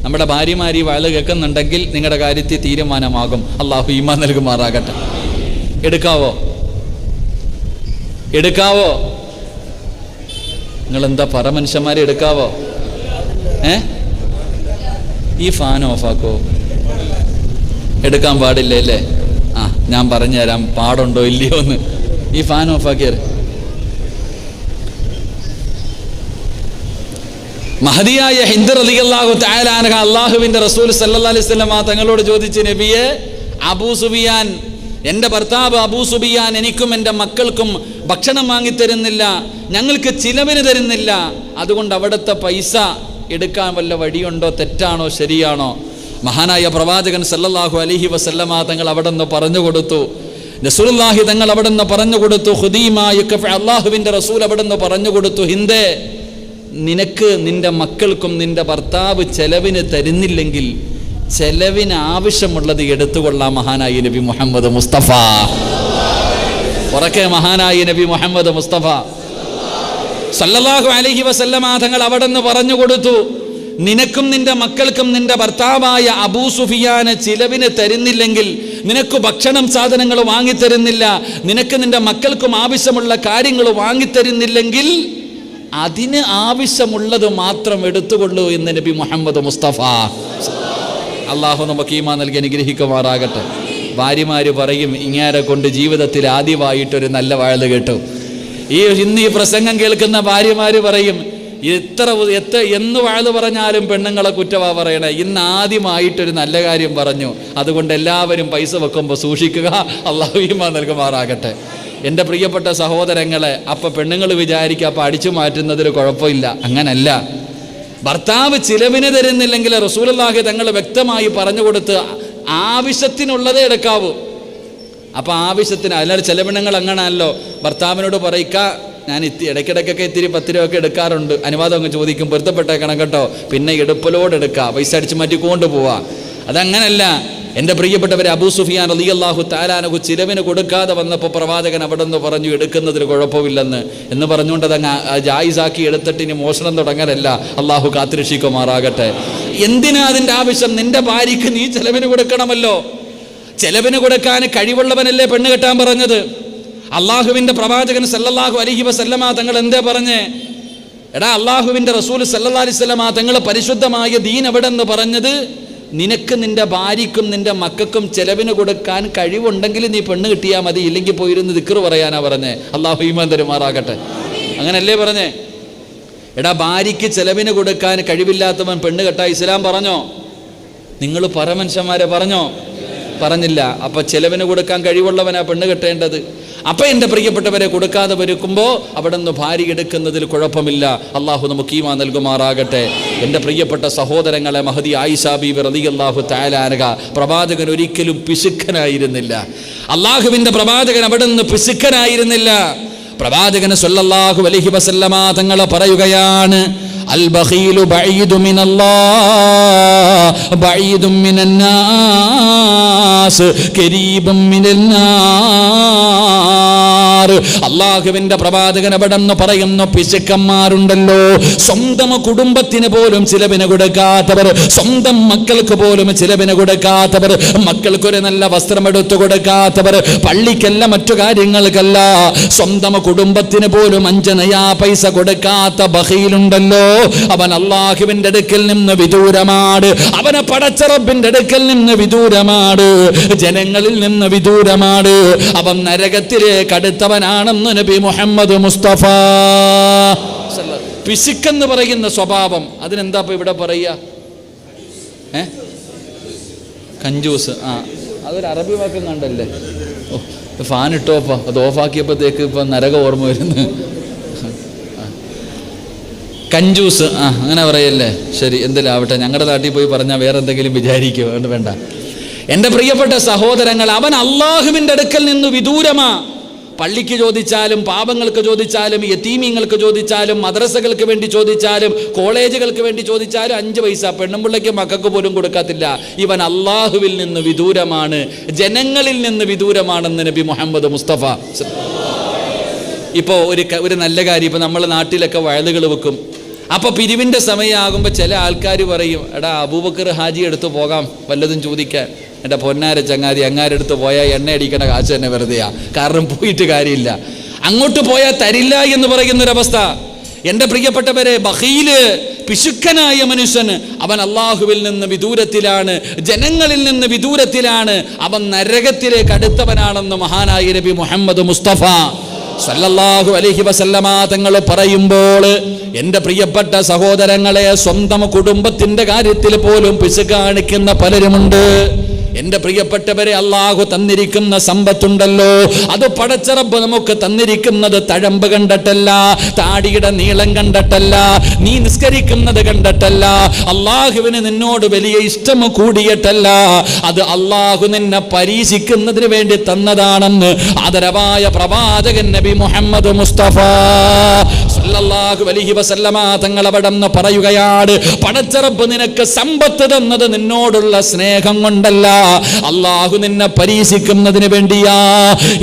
നമ്മുടെ ഭാര്യമാരി വയല് കേൾക്കുന്നുണ്ടെങ്കിൽ നിങ്ങളുടെ കാര്യത്തിൽ തീരുമാനമാകും. അള്ളാഹു ഈമാൻ നൽകുമാറാകട്ടെ. എടുക്കാവോ? നിങ്ങളെന്താ പറ മനുഷ്യന്മാരെ, എടുക്കാവോ? ഈ ഫാൻ ഓഫാക്കോ? എടുക്കാൻ പാടില്ല അല്ലേ? ആ, ഞാൻ പറഞ്ഞുതരാം പാടുണ്ടോ ഇല്ലയോ എന്ന്. ഈ ഫാൻ ഓഫാക്കിയാൽ മഹദിയായ ഹിന്ദ് റളിയല്ലാഹു തആല അൻഹ അല്ലാഹുവിന്റെ റസൂൽ സല്ലല്ലാഹു അലൈഹി വസല്ലം തങ്ങളോട് ചോദിച്ചു, നബിയെ, അബൂ സുഫിയാൻ, എൻ്റെ ഭർത്താവ് അബൂ സുഫിയാൻ എനിക്കും എൻ്റെ മക്കൾക്കും ഭക്ഷണം വാങ്ങിത്തരുന്നില്ല, ഞങ്ങൾക്ക് ചിലവിന് തരുന്നില്ല, അതുകൊണ്ട് അവിടുത്തെ പൈസ എടുക്കാൻ വല്ല വഴിയുണ്ടോ? തെറ്റാണോ ശരിയാണോ? മഹാനായ പ്രവാചകൻ സല്ലല്ലാഹു അലൈഹി വസല്ലമ തങ്ങൾ അവിടെ നിന്ന് പറഞ്ഞു കൊടുത്തു. റസൂലുള്ളാഹി തങ്ങൾ അവിടെ നിന്ന് പറഞ്ഞു കൊടുത്തു, അള്ളാഹുവിന്റെ റസൂൽ അവിടെ നിന്ന് പറഞ്ഞു കൊടുത്തു, ഹിന്ദേ, നിനക്ക് നിന്റെ മക്കൾക്കും നിന്റെ ഭർത്താവ് ചെലവിന് തരുന്നില്ലെങ്കിൽ ചെലവിന് ആവശ്യമുള്ളത് എടുത്തുകൊള്ളാം. മഹാനായ നബി മുഹമ്മദ് മുസ്തഫ, ഉറക്കെ മഹാനായ നബി മുഹമ്മദ് മുസ്തഫ സല്ലല്ലാഹു അലൈഹി വസല്ലമ തങ്ങൾ അവിടെ നിന്ന് പറഞ്ഞു കൊടുത്തു, നിനക്കും നിന്റെ മക്കൾക്കും നിന്റെ ഭർത്താവായ അബൂ സുഫിയാന് ചിലവിന് തരുന്നില്ലെങ്കിൽ, നിനക്ക് ഭക്ഷണം സാധനങ്ങൾ വാങ്ങിത്തരുന്നില്ല, നിനക്ക് നിന്റെ മക്കൾക്കും ആവശ്യമുള്ള കാര്യങ്ങൾ വാങ്ങിത്തരുന്നില്ലെങ്കിൽ അതിന് ആവശ്യമുള്ളത് മാത്രം എടുത്തുകൊള്ളൂ എന്ന് നബി മുഹമ്മദ് മുസ്തഫ. അള്ളാഹു നമുക്ക് ഈമാൻ നൽകി അനുഗ്രഹിക്കുമാറാകട്ടെ. ഭാര്യമാര് പറയും, ഇങ്ങാരെ കൊണ്ട് ജീവിതത്തിൽ ആദ്യമായിട്ടൊരു നല്ല വഴല് കേട്ടു. ഇന്ന് ഈ പ്രസംഗം കേൾക്കുന്ന ഭാര്യമാര് പറയും, എന്ന് വഴല് പറഞ്ഞാലും പെണ്ണുങ്ങളെ കുറ്റവാ പറയണേ, ഇന്ന് ആദ്യമായിട്ടൊരു നല്ല കാര്യം പറഞ്ഞു, അതുകൊണ്ട് എല്ലാവരും പൈസ വെക്കുമ്പോൾ സൂക്ഷിക്കുക. അള്ളാഹു ഈമാൻ നൽകുമാറാകട്ടെ. എൻ്റെ പ്രിയപ്പെട്ട സഹോദരങ്ങളെ, അപ്പം പെണ്ണുങ്ങൾ വിചാരിക്കുക അപ്പം അടിച്ചു മാറ്റുന്നതിൽ കുഴപ്പമില്ല. അങ്ങനല്ല. ഭർത്താവ് ചിലവിന് തരുന്നില്ലെങ്കിൽ റസൂലുള്ളാഹി തങ്ങൾ വ്യക്തമായി പറഞ്ഞു കൊടുത്ത് ആവശ്യത്തിനുള്ളതേ എടുക്കാവൂ. അപ്പം ആവശ്യത്തിന്, അല്ലാതെ ചില പെണ്ണുങ്ങൾ അങ്ങനെയല്ലോ, ഭർത്താവിനോട് പറയിക്ക ഞാൻ ഇടയ്ക്കിടയ്ക്കൊക്കെ ഇത്തിരി 10 രൂപയൊക്കെ എടുക്കാറുണ്ട്, അനുവാദം അങ്ങ് ചോദിക്കും, പൊരുത്തപ്പെട്ടേക്കണം കേട്ടോ, പിന്നെ എടുപ്പലോട് എടുക്കുക, പൈസ അടിച്ചു മാറ്റി കൊണ്ടുപോവാ. അതങ്ങനല്ല. എൻ്റെ പ്രിയപ്പെട്ടവരെ, അബൂ സുഫിയാൻ റളിയല്ലാഹു തആല അൻഹു ചിലവിന് കൊടുക്കാതെ വന്നപ്പോൾ പ്രവാചകൻ അവിടെ നിന്ന് പറഞ്ഞു എടുക്കുന്നതിൽ കുഴപ്പമില്ലെന്ന് എന്ന് പറഞ്ഞുകൊണ്ട് അതങ്ങ് ജായിസാക്കി എടുത്തിട്ട് ഇനി മോഷണം തുടങ്ങലല്ല. അള്ളാഹു കാത്തുരക്ഷിക്കുമാറാകട്ടെ. എന്തിനാ അതിൻ്റെ ആവശ്യം? നിന്റെ ഭാര്യയ്ക്ക് നീ ചിലവിന് കൊടുക്കണമല്ലോ. ചിലവിന് കൊടുക്കാൻ കഴിവുള്ളവനല്ലേ പെണ്ണ് കെട്ടാൻ പറഞ്ഞത്? അള്ളാഹുവിൻ്റെ പ്രവാചകൻ സല്ലല്ലാഹു അലൈഹി വസല്ലമ തങ്ങൾ എന്തേ പറഞ്ഞേ? എടാ, അള്ളാഹുവിൻ്റെ റസൂൽ സല്ലല്ലാഹു അലൈഹി വസല്ലമ തങ്ങൾ പരിശുദ്ധമായ ദീൻ എവിടെന്ന് പറഞ്ഞത്? നിനക്ക് നിന്റെ ഭാര്യയ്ക്കും നിന്റെ മക്കൾക്കും ചെലവിന് കൊടുക്കാൻ കഴിവുണ്ടെങ്കിൽ നീ പെണ്ണ് കിട്ടിയാൽ മതി, ഇല്ലെങ്കിൽ പോയിരുന്ന് ദിക്ർ പറയാനാ പറഞ്ഞേ. അള്ളാഹു ഈമാൻ തരുമാറാകട്ടെ. അങ്ങനല്ലേ പറഞ്ഞേ? എടാ, ഭാര്യയ്ക്ക് ചെലവിന് കൊടുക്കാൻ കഴിവില്ലാത്തവൻ പെണ്ണ് കെട്ടാ ഇസ്ലാം പറഞ്ഞോ? നിങ്ങൾ പരമനുഷ്യന്മാരെ പറഞ്ഞോ? പറഞ്ഞില്ല. അപ്പം ചെലവിന് കൊടുക്കാൻ കഴിവുള്ളവനാ പെണ്ണ് കെട്ടേണ്ടത്. അപ്പം എൻ്റെ പ്രിയപ്പെട്ടവരെ, കൊടുക്കാതെ വരുമ്പോൾ അവിടെ നിന്ന് ഭാര്യ എടുക്കുന്നതിൽ കുഴപ്പമില്ല. അള്ളാഹു നമുക്ക് ഈമാൻ നൽകുമാറാകട്ടെ. എൻ്റെ പ്രിയപ്പെട്ട സഹോദരങ്ങളെ, മഹദി ആയിഷ ബീബി റളിയല്ലാഹു തആല അൻഹ, പ്രവാചകൻ ഒരിക്കലും പിശുക്കനായിരുന്നില്ല. അള്ളാഹുവിൻ്റെ പ്രവാചകൻ അവിടെ നിന്ന് പിശുക്കനായിരുന്നില്ല. പ്രവാചകൻ സല്ലല്ലാഹു അലൈഹി വസല്ലമ തങ്ങൾ പറയുകയാണ്, അൽ ബഖീലു ബഈദു മിനല്ലാഹ് ബഈദു മിനന്നാസ് ഖരീബും മിനന്നാർ. അള്ളാഹുവിന്റെ പ്രവാചകൻ അവിടെ നിന്ന് പറയുന്നു, പിശുക്കന്മാരുണ്ടല്ലോ, സ്വന്തം കുടുംബത്തിന് പോലും ചിലവിന് കൊടുക്കാത്തവർ, സ്വന്തം മക്കൾക്ക് പോലും ചിലവിന് കൊടുക്കാത്തവർ, മക്കൾക്കൊരു നല്ല വസ്ത്രം എടുത്തു കൊടുക്കാത്തവർ, പള്ളിക്കല്ല മറ്റു കാര്യങ്ങൾക്കല്ല, സ്വന്തം കുടുംബത്തിന് പോലും 5 നയാ പൈസ കൊടുക്കാത്ത ബഖീലുണ്ടല്ലോ, അവൻ അള്ളാഹുവിന്റെ അടുക്കൽ നിന്ന് വിദൂരമാണ്. അവനെ പടച്ച റബ്ബിന്റെ അടുക്കൽ നിന്ന് വിദൂരമാണ്, ജനങ്ങളിൽ നിന്ന് വിദൂരമാണ്. അവൻ നരകത്തിലേക്ക് അടുത്തവനാണെന്ന് നബി മുഹമ്മദ് മുസ്തഫ. പിശുക്കെന്ന് പറയുന്ന സ്വഭാവം, അതിനെന്താ ഇപ്പൊ ഇവിടെ പറയുക? കഞ്ചൂസ്. അതൊരു അറബി വാക്കും കണ്ടല്ലേ. ഫാൻ ഇട്ടോപ്പാ, അത് ഓഫാക്കിയപ്പോഴത്തേക്ക് ഇപ്പൊ നരക ഓർമ്മ വരുന്നു. കഞ്ചൂസ്, അങ്ങനെ പറയല്ലേ. ശരി, എന്തെങ്കിലും ആവട്ടെ. ഞങ്ങളുടെ നാട്ടിൽ പോയി പറഞ്ഞാൽ വേറെ എന്തെങ്കിലും വിചാരിക്കുക, വേണ്ട. എൻ്റെ പ്രിയപ്പെട്ട സഹോദരങ്ങൾ, അവൻ അള്ളാഹുവിൻ്റെ അടുക്കൽ നിന്ന് വിദൂരമാ. പള്ളിക്ക് ചോദിച്ചാലും, പാപങ്ങൾക്ക് ചോദിച്ചാലും, യതീമീങ്ങൾക്ക് ചോദിച്ചാലും, മദ്രസകൾക്ക് വേണ്ടി ചോദിച്ചാലും, കോളേജുകൾക്ക് വേണ്ടി ചോദിച്ചാലും 5 പൈസ പെണ്ണുമ്പിള്ളയ്ക്ക് മക്കൾക്ക് പോലും കൊടുക്കത്തില്ല. ഇവൻ അള്ളാഹുവിൽ നിന്ന് വിദൂരമാണ്, ജനങ്ങളിൽ നിന്ന് വിദൂരമാണെന്ന് നബി മുഹമ്മദ് മുസ്തഫ. ഇപ്പോൾ ഒരു നല്ല കാര്യം, ഇപ്പോൾ നമ്മൾ നാട്ടിലൊക്കെ വയലുകൾ വെക്കും. അപ്പോൾ പിരിവിൻ്റെ സമയമാകുമ്പോൾ ചില ആൾക്കാർ പറയും, എടാ അബൂബക്കർ ഹാജി എടുത്ത് പോകാം വല്ലതും ചോദിക്കാൻ. എൻ്റെ പൊന്നാര ചങ്ങാതി, അങ്ങാരെടുത്ത് പോയാൽ എണ്ണ അടിക്കണ കാശ് തന്നെ വെറുതെയാ, കാരണം പോയിട്ട് കാര്യമില്ല. അങ്ങോട്ട് പോയാൽ തരില്ല എന്ന് പറയുന്നൊരവസ്ഥ. എൻ്റെ പ്രിയപ്പെട്ടവരെ, ബഖീല്, പിശുക്കനായ മനുഷ്യന്, അവൻ അള്ളാഹുവിൽ നിന്ന് വിദൂരത്തിലാണ്, ജനങ്ങളിൽ നിന്ന് വിദൂരത്തിലാണ്, അവൻ നരകത്തിലേക്ക് അടുത്തവനാണെന്ന് മഹാനായ നബി മുഹമ്മദ് മുസ്തഫ സല്ലല്ലാഹു അലൈഹി വസല്ലമ തങ്ങൾ പറയുമ്പോൾ, എൻ്റെ പ്രിയപ്പെട്ട സഹോദരങ്ങളെ, സ്വന്തം കുടുംബത്തിൻ്റെ കാര്യത്തിൽ പോലും പിശുക്ക് കാണിക്കുന്ന പലരുമുണ്ട്. എൻ്റെ പ്രിയപ്പെട്ടവരെ, അള്ളാഹു തന്നിരിക്കുന്ന സമ്പത്തുണ്ടല്ലോ, അത് പടച്ച റബ്ബ് നമുക്ക് തന്നിരിക്കുന്നത് തഴമ്പ് കണ്ടിട്ടല്ല, താടിയുടെ നീളം കണ്ടിട്ടല്ല, നീ നിസ്കരിക്കുന്നത് കണ്ടിട്ടല്ല, അള്ളാഹുവിന് നിന്നോട് വലിയ ഇഷ്ടം കൂടിയിട്ടല്ല, അത് അള്ളാഹു നിന്നെ പരീക്ഷിക്കുന്നതിന് വേണ്ടി തന്നതാണെന്ന് ആദരവായ പ്രവാചകൻ നബി മുഹമ്മദ് മുസ്തഫ സല്ലല്ലാഹു അലൈഹി വസല്ലമ തങ്ങൾ അവിടെ നിന്ന് പറയുകയാണ്, പടച്ച റബ്ബ് നിനക്ക് സമ്പത്ത് തന്നത് നിന്നോടുള്ള സ്നേഹം കൊണ്ടല്ല, അള്ളാഹു നിന്നെ പരീക്ഷിക്കുന്നതിന് വേണ്ടിയാ.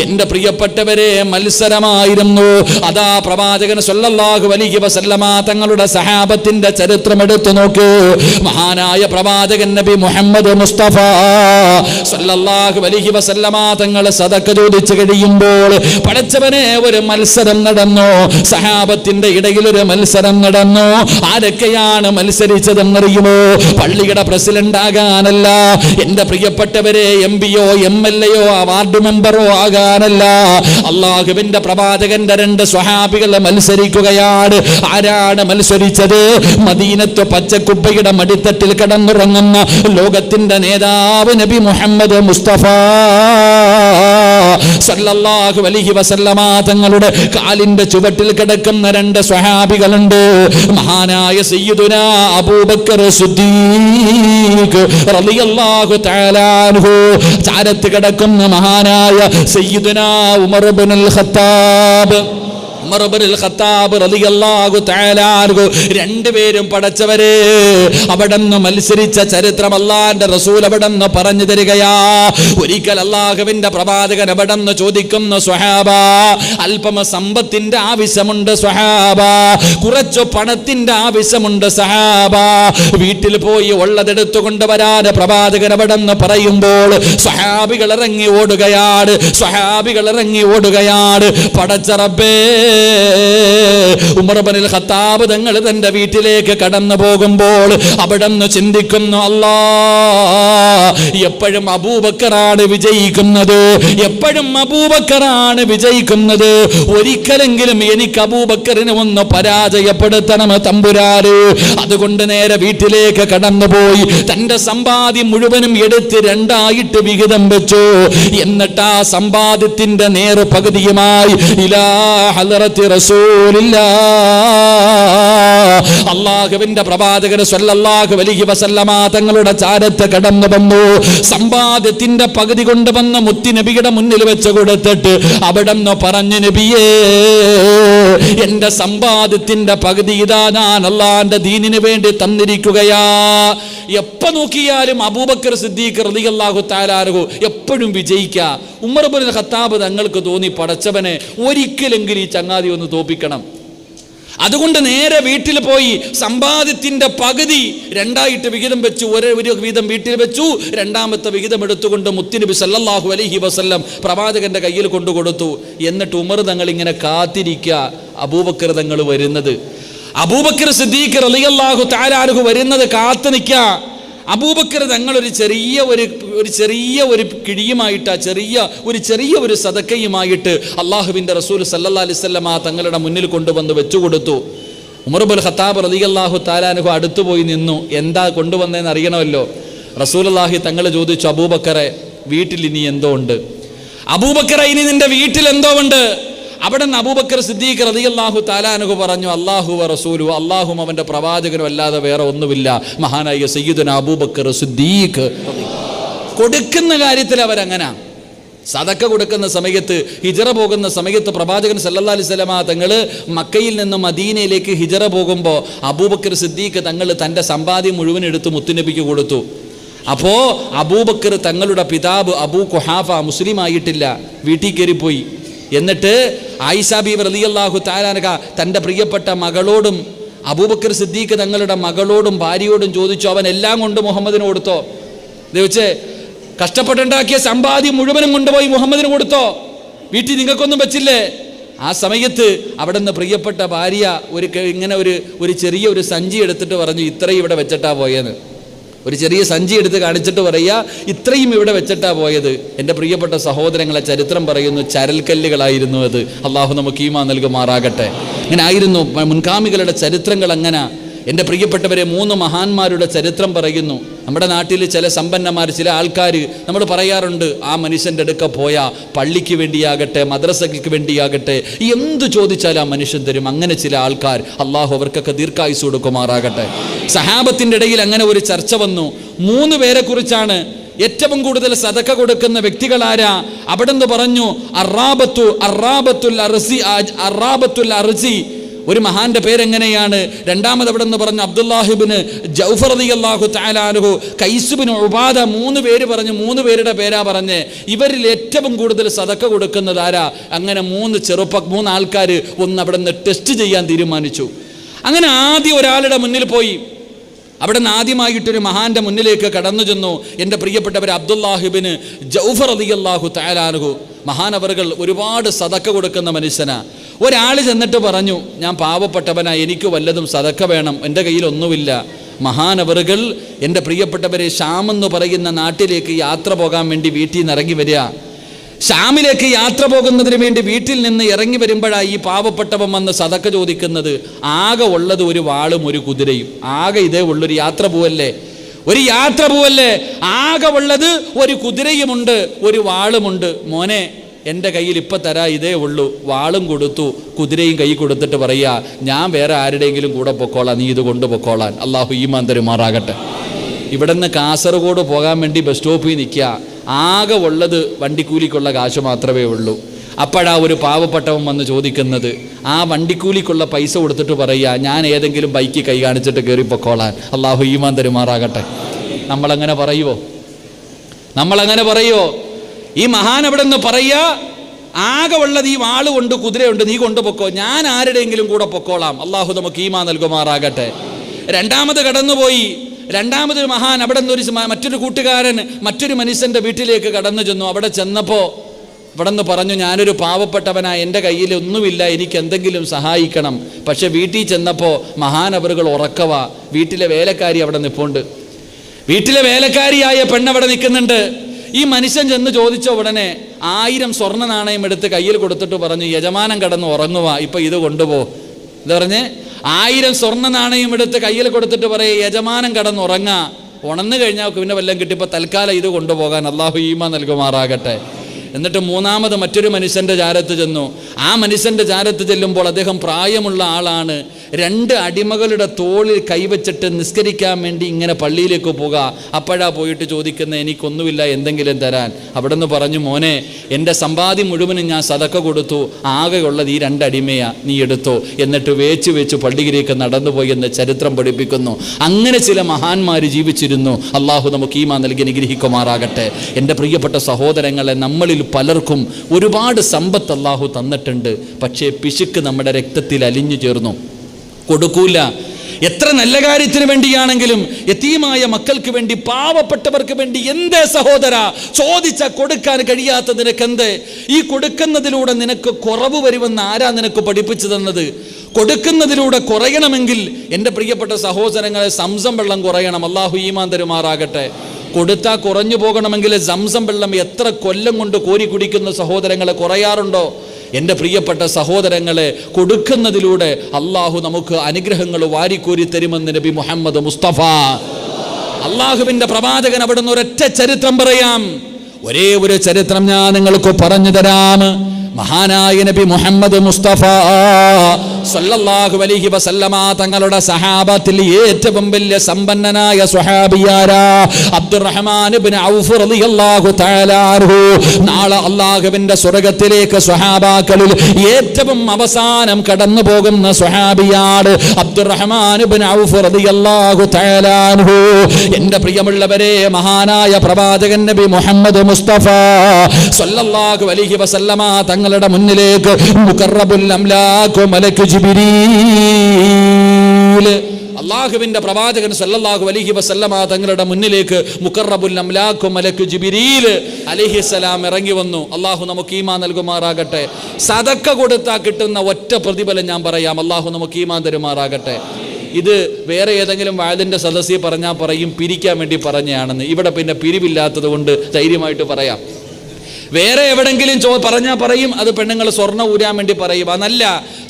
എൻ്റെ പ്രിയപ്പെട്ടവരെ, മത്സരമായിരുന്നു. അതാ പ്രവാചകൻ സല്ലല്ലാഹു അലൈഹി വസല്ലമ തങ്ങളുടെ സഹാബത്തിന്റെ ചരിത്രം എടുത്തു നോക്കൂ. മഹാനായ പ്രവാചകൻ നബി മുഹമ്മദ് മുസ്തഫ സല്ലല്ലാഹു അലൈഹി വസല്ലമ തങ്ങൾ സദഖ ചോദിച്ചു കഴിയുമ്പോൾ പടച്ചവനെ ഒരു മത്സരം നടന്നു. സഹാബത്തിൽ സഹാബത്തിന്റെ ഇടയിൽ ഒരു മത്സരം നടന്നു. ആരൊക്കെയാണ് മത്സരിച്ചതെന്നറിയുമോ? പള്ളിയുടെ പ്രസിഡന്റ് ആകാനല്ല, എന്റെ പ്രിയപ്പെട്ടവരെ MPയോ MLAയോ വാർഡ് മെമ്പറോ ആകാനല്ല. അള്ളാഹുവിന്റെ പ്രവാചകന്റെ 2 സ്വഹാബികൾ മത്സരിക്കുകയാണ്. ആരാണ് മത്സരിച്ചത്? മദീനത്ത് പച്ചക്കുപ്പയുടെ മടിത്തട്ടിൽ കിടന്നുറങ്ങുന്ന ലോകത്തിന്റെ നേതാവ് നബി മുഹമ്മദ് മുസ്തഫ സല്ലല്ലാഹു അലൈഹി വസല്ലമ തങ്ങളുടെ കാലിന്റെ ചുവട്ടിൽ കിടക്കുന്ന 2 സ്വഹാബികളുണ്ട്. മഹാനായ സയ്യിദുനാ അബൂബക്കർ സിദ്ദീഖ് റളിയല്ലാഹു തആല അൻഹു, ചാരത്ത് കിടക്കുന്ന മഹാനായ സയ്യിദുനാ ഉമർ ഇബ്നുൽ ഖത്താബ് റളിയല്ലാഹു തആല അൻഹു. 2 പേരും പടച്ചവരെ അവിടുന്ന് മത്സരിച്ച ചരിത്രം അല്ലാഹുവിന്റെ റസൂൽ അവിടുന്ന് പറഞ്ഞു തരികയാ. ഒരിക്കൽ അല്ലാഹുവിന്റെ പ്രവാചകൻ അവിടുന്ന് ചോദിക്കുന്നു, സ്വഹാബ, അല്പം സമ്പത്തിന്റെ ആവശ്യമുണ്ട് സ്വഹാബ, കുറച്ചു പണത്തിന്റെ ആവശ്യമുണ്ട് സ്വഹാബ, വീട്ടിൽ പോയി ഉള്ളതെടുത്തു കൊണ്ടുവരാൻ പ്രവാചകൻ അവിടുന്ന് പറയുമ്പോൾ സ്വഹാബികൾ ഇറങ്ങി ഓടുകയാണ്. പടച്ച റബ്ബേ, ഉമർ ഇബ്നുൽ ഖത്താബ് തങ്ങൾ തന്റെ വീട്ടിലേക്ക് കടന്നു പോകുമ്പോൾ അവിടുന്ന് ചിന്തിക്കുന്നു, അല്ലാ, എപ്പോഴും അബൂബക്കറാണ് വിജയിക്കുന്നത്, ഒരിക്കലെങ്കിലും എനിക്ക് അബൂബക്കറിനെ ഒന്ന് പരാജയപ്പെടുത്തണം തമ്പുരാന്. അതുകൊണ്ട് നേരെ വീട്ടിലേക്ക് കടന്നുപോയി തന്റെ സമ്പാദ്യം മുഴുവനും എടുത്ത് 2ആയിട്ട് വിഹിതം വെച്ചു. എന്നിട്ട് ആ സമ്പാദ്യത്തിന്റെ നേർ പകുതിയുമായി ഇലാ ഹളറത്തി അല്ലാഹുവിന്റെ പ്രവാചകർ സ്വല്ലല്ലാഹു അലൈഹി വസല്ലമ തങ്ങളുടെ ചാരത്ത് കടന്നു വന്നു. സമ്പാദ്യത്തിന്റെ പകുതി കൊണ്ടുവന്ന് മുത്തുനബിയുടെ മുന്നിൽ വെച്ച് കൊടുത്തിട്ട് അവിടുന്ന് പറഞ്ഞു, നബിയേ, എന്റെ സമ്പാദ്യത്തിന്റെ പകുതി ഇതാ ഞാൻ അല്ലാഹുവിന്റെ ദീനിന് വേണ്ടി തന്നിരിക്കുകയാ. എപ്പോ നോക്കിയാലും അബൂബക്കർ സിദ്ദീഖ് റളിയല്ലാഹു തആല അൻഹു എപ്പോഴും വിജയിക്കുക. ഉമർ ഇബ്നുൽ ഖത്താബ് തങ്ങൾക്ക് തോന്നി, പടച്ചവനെ ഒരിക്കലെങ്കിലും ഈ ചങ്ങാതി ഒന്ന് തോപ്പിക്കണം. അതുകൊണ്ട് നേരെ വീട്ടിൽ പോയി സമ്പാദ്യത്തിന്റെ പകുതി 2ആയിട്ട് വിഹിതം വെച്ചു. ഒരു വിഹിതം വീട്ടിൽ വെച്ചു, 2ാമത്തെ വിഹിതം എടുത്തുകൊണ്ട് മുത്തുനബി സല്ലല്ലാഹു അലൈഹി വസല്ലം പ്രവാചകന്റെ കയ്യിൽ കൊണ്ടുകൊടുത്തു. എന്നിട്ട് ഉമർ തങ്ങൾ ഇങ്ങനെ കാത്തിരിക്കുക അബൂബക്കർ തങ്ങൾ വരുന്നത്. അബൂബക്കർ സിദ്ദീഖ് റളിയല്ലാഹു തആല അൻഹു വരുന്നത് കാത്തു നിൽക്കുക. അബൂബക്കർ തങ്ങൾ ഒരു ചെറിയ ഒരു കിഴിയുമായിട്ട്, ചെറിയ ഒരു സദക്കയുമായിട്ട് അള്ളാഹുവിന്റെ റസൂൽ സല്ലല്ലാഹു അലൈഹി വസല്ലം തങ്ങളുടെ മുന്നിൽ കൊണ്ടുവന്ന് വെച്ചുകൊടുത്തു. ഉമർ ഇബ്നുൽ ഖത്താബ് റളിയല്ലാഹു തആല അൻഹു അടുത്തു പോയി നിന്നു. എന്താ കൊണ്ടുവന്നതെന്ന് അറിയണമല്ലോ. റസൂലുള്ളാഹി തങ്ങൾ ചോദിച്ചു, അബൂബക്കറെ, വീട്ടിൽ ഇനി എന്തോ ഉണ്ട്? അബൂബക്കറെ, ഇനി നിന്റെ വീട്ടിൽ എന്തോ ഉണ്ട്? അവിടെ നിന്ന് അബൂബക്കർ സിദ്ദീഖ് റളിയല്ലാഹു തആല അൻഹു പറഞ്ഞു, അല്ലാഹു വ റസൂലു, അല്ലാഹുവും അവന്റെ പ്രവാചകനും അല്ലാതെ വേറെ ഒന്നുമില്ല. മഹാനായ സയ്യിദുനാ അബൂബക്കർ സിദ്ദീഖ്. കൊടുക്കുന്ന കാര്യത്തിൽ അവരങ്ങനെ സദക്ക കൊടുക്കുന്ന സമയത്ത്, ഹിജറ പോകുന്ന സമയത്ത് പ്രവാചകൻ സല്ലല്ലാഹു അലൈഹി വസല്ലമ തങ്ങൾ മക്കയിൽ നിന്ന് മദീനയിലേക്ക് ഹിജറ പോകുമ്പോൾ അബൂബക്കർ സിദ്ദീഖ് തങ്ങൾ തൻ്റെ സമ്പാദ്യം മുഴുവൻ എടുത്ത് മുത്തുനബിക്ക് കൊടുത്തു. അപ്പോൾ അബൂബക്കർ തങ്ങളുടെ പിതാവ് അബൂ ഖുഹാഫ മുസ്ലിം ആയിട്ടില്ല, വീട്ടിൽ കയറിപ്പോയി. എന്നിട്ട് ആയിഷ ബീവി റളിയല്ലാഹു തആല അൻഹ തൻ്റെ പ്രിയപ്പെട്ട മകളോടും അബൂബക്കർ സിദ്ദീഖ് തങ്ങളുടെ മകളോടും ഭാര്യയോടും ചോദിച്ചു, അവൻ എല്ലാം കൊണ്ട് മുഹമ്മദിന് കൊടുത്തോ? ചോദിച്ചേ, കഷ്ടപ്പെട്ടുണ്ടാക്കിയ സമ്പാദ്യം മുഴുവനും കൊണ്ടുപോയി മുഹമ്മദിന് കൊടുത്തോ? വീട്ടിൽ നിങ്ങൾക്കൊന്നും വെച്ചില്ലേ? ആ സമയത്ത് അവിടെ നിന്ന് പ്രിയപ്പെട്ട ഭാര്യ ഇങ്ങനെ ഒരു ചെറിയ സഞ്ചി എടുത്തിട്ട് പറഞ്ഞു, ഇത്രയും ഇവിടെ വെച്ചിട്ടാ പോയെന്ന്. ഒരു ചെറിയ സഞ്ചി എടുത്ത് കാണിച്ചിട്ട് പറയുക, ഇത്രയും ഇവിടെ വെച്ചിട്ടാ പോയത്. എൻ്റെ പ്രിയപ്പെട്ട സഹോദരങ്ങളെ, ചരിത്രം പറയുന്നു ചരൽക്കല്ലുകളായിരുന്നു അത്. അള്ളാഹു നമുക്ക് ഈമാൻ നൽകുമാറാകട്ടെ. അങ്ങനെ ആയിരുന്നു മുൻഗാമികളുടെ ചരിത്രങ്ങൾ. അങ്ങനെ എൻ്റെ പ്രിയപ്പെട്ടവരെ, 3 മഹാന്മാരുടെ ചരിത്രം പറയുന്നു. നമ്മുടെ നാട്ടിൽ ചില സമ്പന്നന്മാർ, ചില ആൾക്കാർ നമ്മൾ പറയാറുണ്ട്, ആ മനുഷ്യൻ്റെ അടുക്ക പോയാൽ പള്ളിക്ക് വേണ്ടിയാകട്ടെ, മദ്രസയ്ക്ക് വേണ്ടിയാകട്ടെ, എന്ത് ചോദിച്ചാലും ആ മനുഷ്യൻ തരും. അങ്ങനെ ചില ആൾക്കാർ, അള്ളാഹു അവർക്കൊക്കെ ദീർഘായുസ് കൊടുക്കുമാറാകട്ടെ. സഹാബത്തിൻ്റെ ഇടയിൽ അങ്ങനെ ഒരു ചർച്ച വന്നു. 3 പേരെ കുറിച്ചാണ്. ഏറ്റവും കൂടുതൽ സദക്ക കൊടുക്കുന്ന വ്യക്തികളാരാ? അവിടെ നിന്ന് പറഞ്ഞു, അറാബത്തുൽ അർസി. ഒരു മഹാന്റെ പേരെങ്ങനെയാണ്? രണ്ടാമത് അവിടെ നിന്ന് പറഞ്ഞു അബ്ദുല്ലാഹിബ്നു ജൗഫർ റളിയല്ലാഹു തആല അൻഹു, ഖൈസ് ഇബ്നു ഉബാദ. 3 പേര് പറഞ്ഞു. 3 പേരുടെ പേരാ പറഞ്ഞേ. ഇവരിൽ ഏറ്റവും കൂടുതൽ സദക്ക കൊടുക്കുന്നത് ആരാ? അങ്ങനെ 3 ആൾക്കാർ ഒന്ന് അവിടെ നിന്ന് ടെസ്റ്റ് ചെയ്യാൻ തീരുമാനിച്ചു. അങ്ങനെ ആദ്യം ഒരാളുടെ മുന്നിൽ പോയി. അവിടെ നിന്ന് ആദ്യമായിട്ടൊരു മഹാന്റെ മുന്നിലേക്ക് കടന്നു ചെന്നു. എൻ്റെ പ്രിയപ്പെട്ടവർ, അബ്ദുല്ലാഹിബ്നു ജൗഫർ റളിയല്ലാഹു തആല അൻഹു മഹാനവറുകൾ ഒരുപാട് സദക്ക കൊടുക്കുന്ന മനുഷ്യനാ. ഒരാൾ ചെന്നിട്ട് പറഞ്ഞു, ഞാൻ പാവപ്പെട്ടവനാ, എനിക്ക് വല്ലതും സദക്ക വേണം, എൻ്റെ കയ്യിൽ ഒന്നുമില്ല. മഹാനവറുകൾ എൻ്റെ പ്രിയപ്പെട്ടവരെ ഷാമെന്ന് പറയുന്ന നാട്ടിലേക്ക് യാത്ര പോകാൻ വേണ്ടി വീട്ടിൽ നിന്ന് ഇറങ്ങി വരിക. ഷാമിലേക്ക് യാത്ര പോകുന്നതിന് വേണ്ടി വീട്ടിൽ നിന്ന് ഇറങ്ങി വരുമ്പോഴാണ് ഈ പാവപ്പെട്ടവൻ വന്ന് സദക്ക ചോദിക്കുന്നത്. ആകെ ഉള്ളത് ഒരു വാളും ഒരു കുതിരയും. ആകെ ഇതേ ഉള്ളൊരു യാത്ര പോവല്ലേ, ഒരു യാത്ര പോവല്ലേ, ആകെ ഉള്ളത് ഒരു കുതിരയുമുണ്ട്, ഒരു വാളുമുണ്ട്. മോനെ, എൻ്റെ കയ്യിൽ ഇപ്പം തരാ ഇതേ ഉള്ളൂ. വാളും കൊടുത്തു, കുതിരയും കൈ കൊടുത്തിട്ട് പറയാ, ഞാൻ വേറെ ആരുടെയെങ്കിലും കൂടെ പൊക്കോളാം, നീ ഇത് കൊണ്ടുപൊക്കോളാൻ. അള്ളാഹു ഈമാൻ തരുമാറാകട്ടെ. ഇവിടെ നിന്ന് കാസർഗോഡ് പോകാൻ വേണ്ടി ബസ് സ്റ്റോപ്പിൽ നിൽക്കുക. ആകെ ഉള്ളത് വണ്ടിക്കൂലിക്കുള്ള കാശ് മാത്രമേ ഉള്ളൂ. അപ്പോഴാ ഒരു പാവപ്പെട്ടവൻ വന്ന് ചോദിക്കുന്നത്, ആ വണ്ടിക്കൂലിക്കുള്ള പൈസ കൊടുത്തിട്ട് പറയുക, ഞാൻ ഏതെങ്കിലും ബൈക്ക് കൈ കാണിച്ചിട്ട് കയറി പൊക്കോളാൻ. അള്ളാഹു ഈമാൻ തരുമാറാകട്ടെ. നമ്മളങ്ങനെ പറയുമോ? നമ്മളങ്ങനെ പറയുമോ? ഈ മഹാൻ അവിടെ നിന്ന് പറയുക, ആകെ ഉള്ളത് ഈ വാളുകൊണ്ട് കുതിരയുണ്ട്, നീ കൊണ്ടുപൊക്കോ, ഞാൻ ആരുടെയെങ്കിലും കൂടെ പൊക്കോളാം. അള്ളാഹു നമുക്ക് ഈമാൻ നൽകുമാറാകട്ടെ. രണ്ടാമത് കടന്നുപോയി. രണ്ടാമതൊരു മഹാൻ അവിടെ നിന്ന് മറ്റൊരു കൂട്ടുകാരൻ മറ്റൊരു മനുഷ്യൻ്റെ വീട്ടിലേക്ക് കടന്നു ചെന്നു. അവിടെ ചെന്നപ്പോൾ ഇവിടെ നിന്ന് പറഞ്ഞു, ഞാനൊരു പാവപ്പെട്ടവനാ, എൻ്റെ കയ്യിൽ ഒന്നുമില്ല, എനിക്ക് എന്തെങ്കിലും സഹായിക്കണം. പക്ഷെ വീട്ടിൽ ചെന്നപ്പോൾ മഹാനവറുകൾ ഉറക്കവാ. വീട്ടിലെ വേലക്കാരി അവിടെ നിൽപ്പുണ്ട്. വീട്ടിലെ വേലക്കാരിയായ പെണ്ണവിടെ നിൽക്കുന്നുണ്ട്. ഈ മനുഷ്യൻ ചെന്ന് ചോദിച്ച ഉടനെ 1000 സ്വർണ്ണ നാണയം എടുത്ത് കയ്യിൽ കൊടുത്തിട്ട് പറഞ്ഞു, യജമാനൻ കടന്ന് ഉറങ്ങുക, ഇപ്പം ഇത് കൊണ്ടുപോ. ഇത് പറഞ്ഞ് 1000 സ്വർണ്ണ നാണയം എടുത്ത് കയ്യിൽ കൊടുത്തിട്ട് പറയേ, യജമാനൻ കടന്ന് ഉറങ്ങാ, ഉണർന്നു കഴിഞ്ഞാൽ പിന്നെ വല്ലതും കിട്ടിയപ്പോൾ തൽക്കാലം ഇത് കൊണ്ടുപോകാൻ. അള്ളാഹു ഈമാൻ നൽകുമാറാകട്ടെ. എന്നിട്ട് മൂന്നാമത് മറ്റൊരു മനുഷ്യൻ്റെ ചാരത്ത് ചെന്നു. ആ മനുഷ്യൻ്റെ ചാരത്ത് ചെല്ലുമ്പോൾ അദ്ദേഹം പ്രായമുള്ള ആളാണ്. 2 അടിമകളുടെ തോളിൽ കൈവച്ചിട്ട് നിസ്കരിക്കാൻ വേണ്ടി ഇങ്ങനെ പള്ളിയിലേക്ക് പോകുക. അപ്പോഴാ പോയിട്ട് ചോദിക്കുന്നത്, എനിക്കൊന്നുമില്ല, എന്തെങ്കിലും തരാൻ. അവിടെ നിന്ന് പറഞ്ഞു, മോനെ, എൻ്റെ സമ്പാദ്യം മുഴുവനും ഞാൻ സദക്ക കൊടുത്തു, ആകെയുള്ളത് ഈ 2 അടിമയാ, നീ എടുത്തോ. എന്നിട്ട് വേച്ച് പള്ളിയിലേക്ക് നടന്നുപോയി എന്ന് ചരിത്രം പഠിപ്പിക്കുന്നു. അങ്ങനെ ചില മഹാന്മാർ ജീവിച്ചിരുന്നു. അള്ളാഹു നമുക്ക് ഈമാൻ നൽകി അനുഗ്രഹിക്കുമാറാകട്ടെ. എൻ്റെ പ്രിയപ്പെട്ട സഹോദരങ്ങളെ, നമ്മളിൽ പലർക്കും ഒരുപാട് സമ്പത്ത് അള്ളാഹു തന്നിട്ടുണ്ട്. പക്ഷേ പിശുക്ക് നമ്മുടെ രക്തത്തിൽ അലിഞ്ഞു ചേർന്നു, കൊടുക്കൂല. എത്ര നല്ല കാര്യത്തിന് വേണ്ടിയാണെങ്കിലും, യതീമായ മക്കൾക്ക് വേണ്ടി, പാവപ്പെട്ടവർക്ക് വേണ്ടി, എന്തേ സഹോദര ചോദിച്ച കൊടുക്കാൻ കഴിയാത്ത നിനക്കെന്ത്? ഈ കൊടുക്കുന്നതിലൂടെ നിനക്ക് കുറവ് വരുമെന്ന് ആരാ നിനക്ക് പഠിപ്പിച്ചു തന്നത്? കൊടുക്കുന്നതിലൂടെ കുറയണമെങ്കിൽ എൻ്റെ പ്രിയപ്പെട്ട സഹോദരങ്ങളെ, സംസം വെള്ളം കുറയണം. അള്ളാഹു ഈമാൻ തരുമാറാകട്ടെ. കൊടുത്താൽ കുറഞ്ഞു പോകണമെങ്കിൽ സംസം വെള്ളം എത്ര കൊല്ലം കൊണ്ട് കോരി കുടിക്കുന്ന സഹോദരങ്ങളെ കുറയാറുണ്ടോ? എൻ്റെ പ്രിയപ്പെട്ട സഹോദരങ്ങളെ, കൊടുക്കുന്നതിലൂടെ അള്ളാഹു നമുക്ക് അനുഗ്രഹങ്ങൾ വാരിക്കോരി തരുമെന്ന് നബി മുഹമ്മദ് മുസ്തഫ. അള്ളാഹുവിൻ്റെ പ്രവാചകൻ അവിടുന്ന് ഒരൊറ്റ ചരിത്രം പറയാം. ഒരേ ഒരു ചരിത്രം ഞാൻ നിങ്ങൾക്ക് പറഞ്ഞു തരാം. മഹാനായ നബി മുഹമ്മദ് മുസ്തഫ സല്ലല്ലാഹു അലൈഹി വസല്ലമ തങ്ങളുടെ സഹാബത്തിൽ ഏറ്റവും വലിയ സമ്പന്നനായ സ്വഹാബിയാരാ അബ്ദുറഹ്മാൻ ഇബ്നു ഔഫ് റളിയല്ലാഹു തആല അൻഹു. നാളെ അല്ലാഹുവിന്റെ സ്വർഗ്ഗത്തിലേക്ക് സ്വഹാബാക്കളിൽ ഏറ്റവും അവസാനം കടന്നു പോകുന്ന സ്വഹാബിയാണ് അബ്ദുറഹ്മാൻ ഇബ്നു ഔഫ് റളിയല്ലാഹു തആല അൻഹു. എൻ്റെ പ്രിയമുള്ളവരെ, മഹാനായ പ്രവാചകൻ നബി മുഹമ്മദ് മുസ്തഫ സല്ലല്ലാഹു അലൈഹി വസല്ലമ തങ്ങളുടെ മുന്നിലേക്ക് മുഖറബുൽ അംലാഖു മലക്ക് ജിബ്രീൽ, അള്ളാഹുവിന്റെ പ്രവാചകൻ സല്ലല്ലാഹു അലൈഹി വസല്ലമ തങ്ങളുടെ മുന്നിലേക്ക് മുഖറബുൽ അംലാഖു മലക്ക് ജിബ്രീൽ അലൈഹിസ്സലാം ഇറങ്ങി വന്നു. അള്ളാഹു നമുക്ക് ഈമാൻ നൽകുമാറാകട്ടെ. സദക്ക കൊടുത്താൽ കിട്ടുന്ന ഒറ്റ പ്രതിഫലം ഞാൻ പറയാം. അള്ളാഹു നമുക്ക് ഈമാൻ തരുമാറാകട്ടെ. ഇത് വേറെ ഏതെങ്കിലും വാഴതിൻ്റെ സദസ്സിൽ പറഞ്ഞാൽ പറയും പിരിക്കാൻ വേണ്ടി പറഞ്ഞാണെന്ന്. ഇവിടെ പിന്നെ പിരിവില്ലാത്തത് കൊണ്ട് ധൈര്യമായിട്ട് പറയാം. വേറെ എവിടെങ്കിലും പറഞ്ഞാൽ പറയും അത് പെണ്ണുങ്ങൾ സ്വർണ്ണ ഊരാൻ വേണ്ടി പറയും. അതല്ല,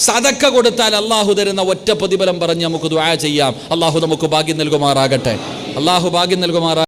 സദക്ക കൊടുത്താൽ അള്ളാഹു തരുന്ന ഒറ്റ പ്രതിഫലം പറഞ്ഞ് നമുക്ക് ദുആ ചെയ്യാം. അള്ളാഹു നമുക്ക് ഭാഗ്യം നൽകുമാറാകട്ടെ. അള്ളാഹു ഭാഗ്യം നൽകുമാറാകട്ടെ.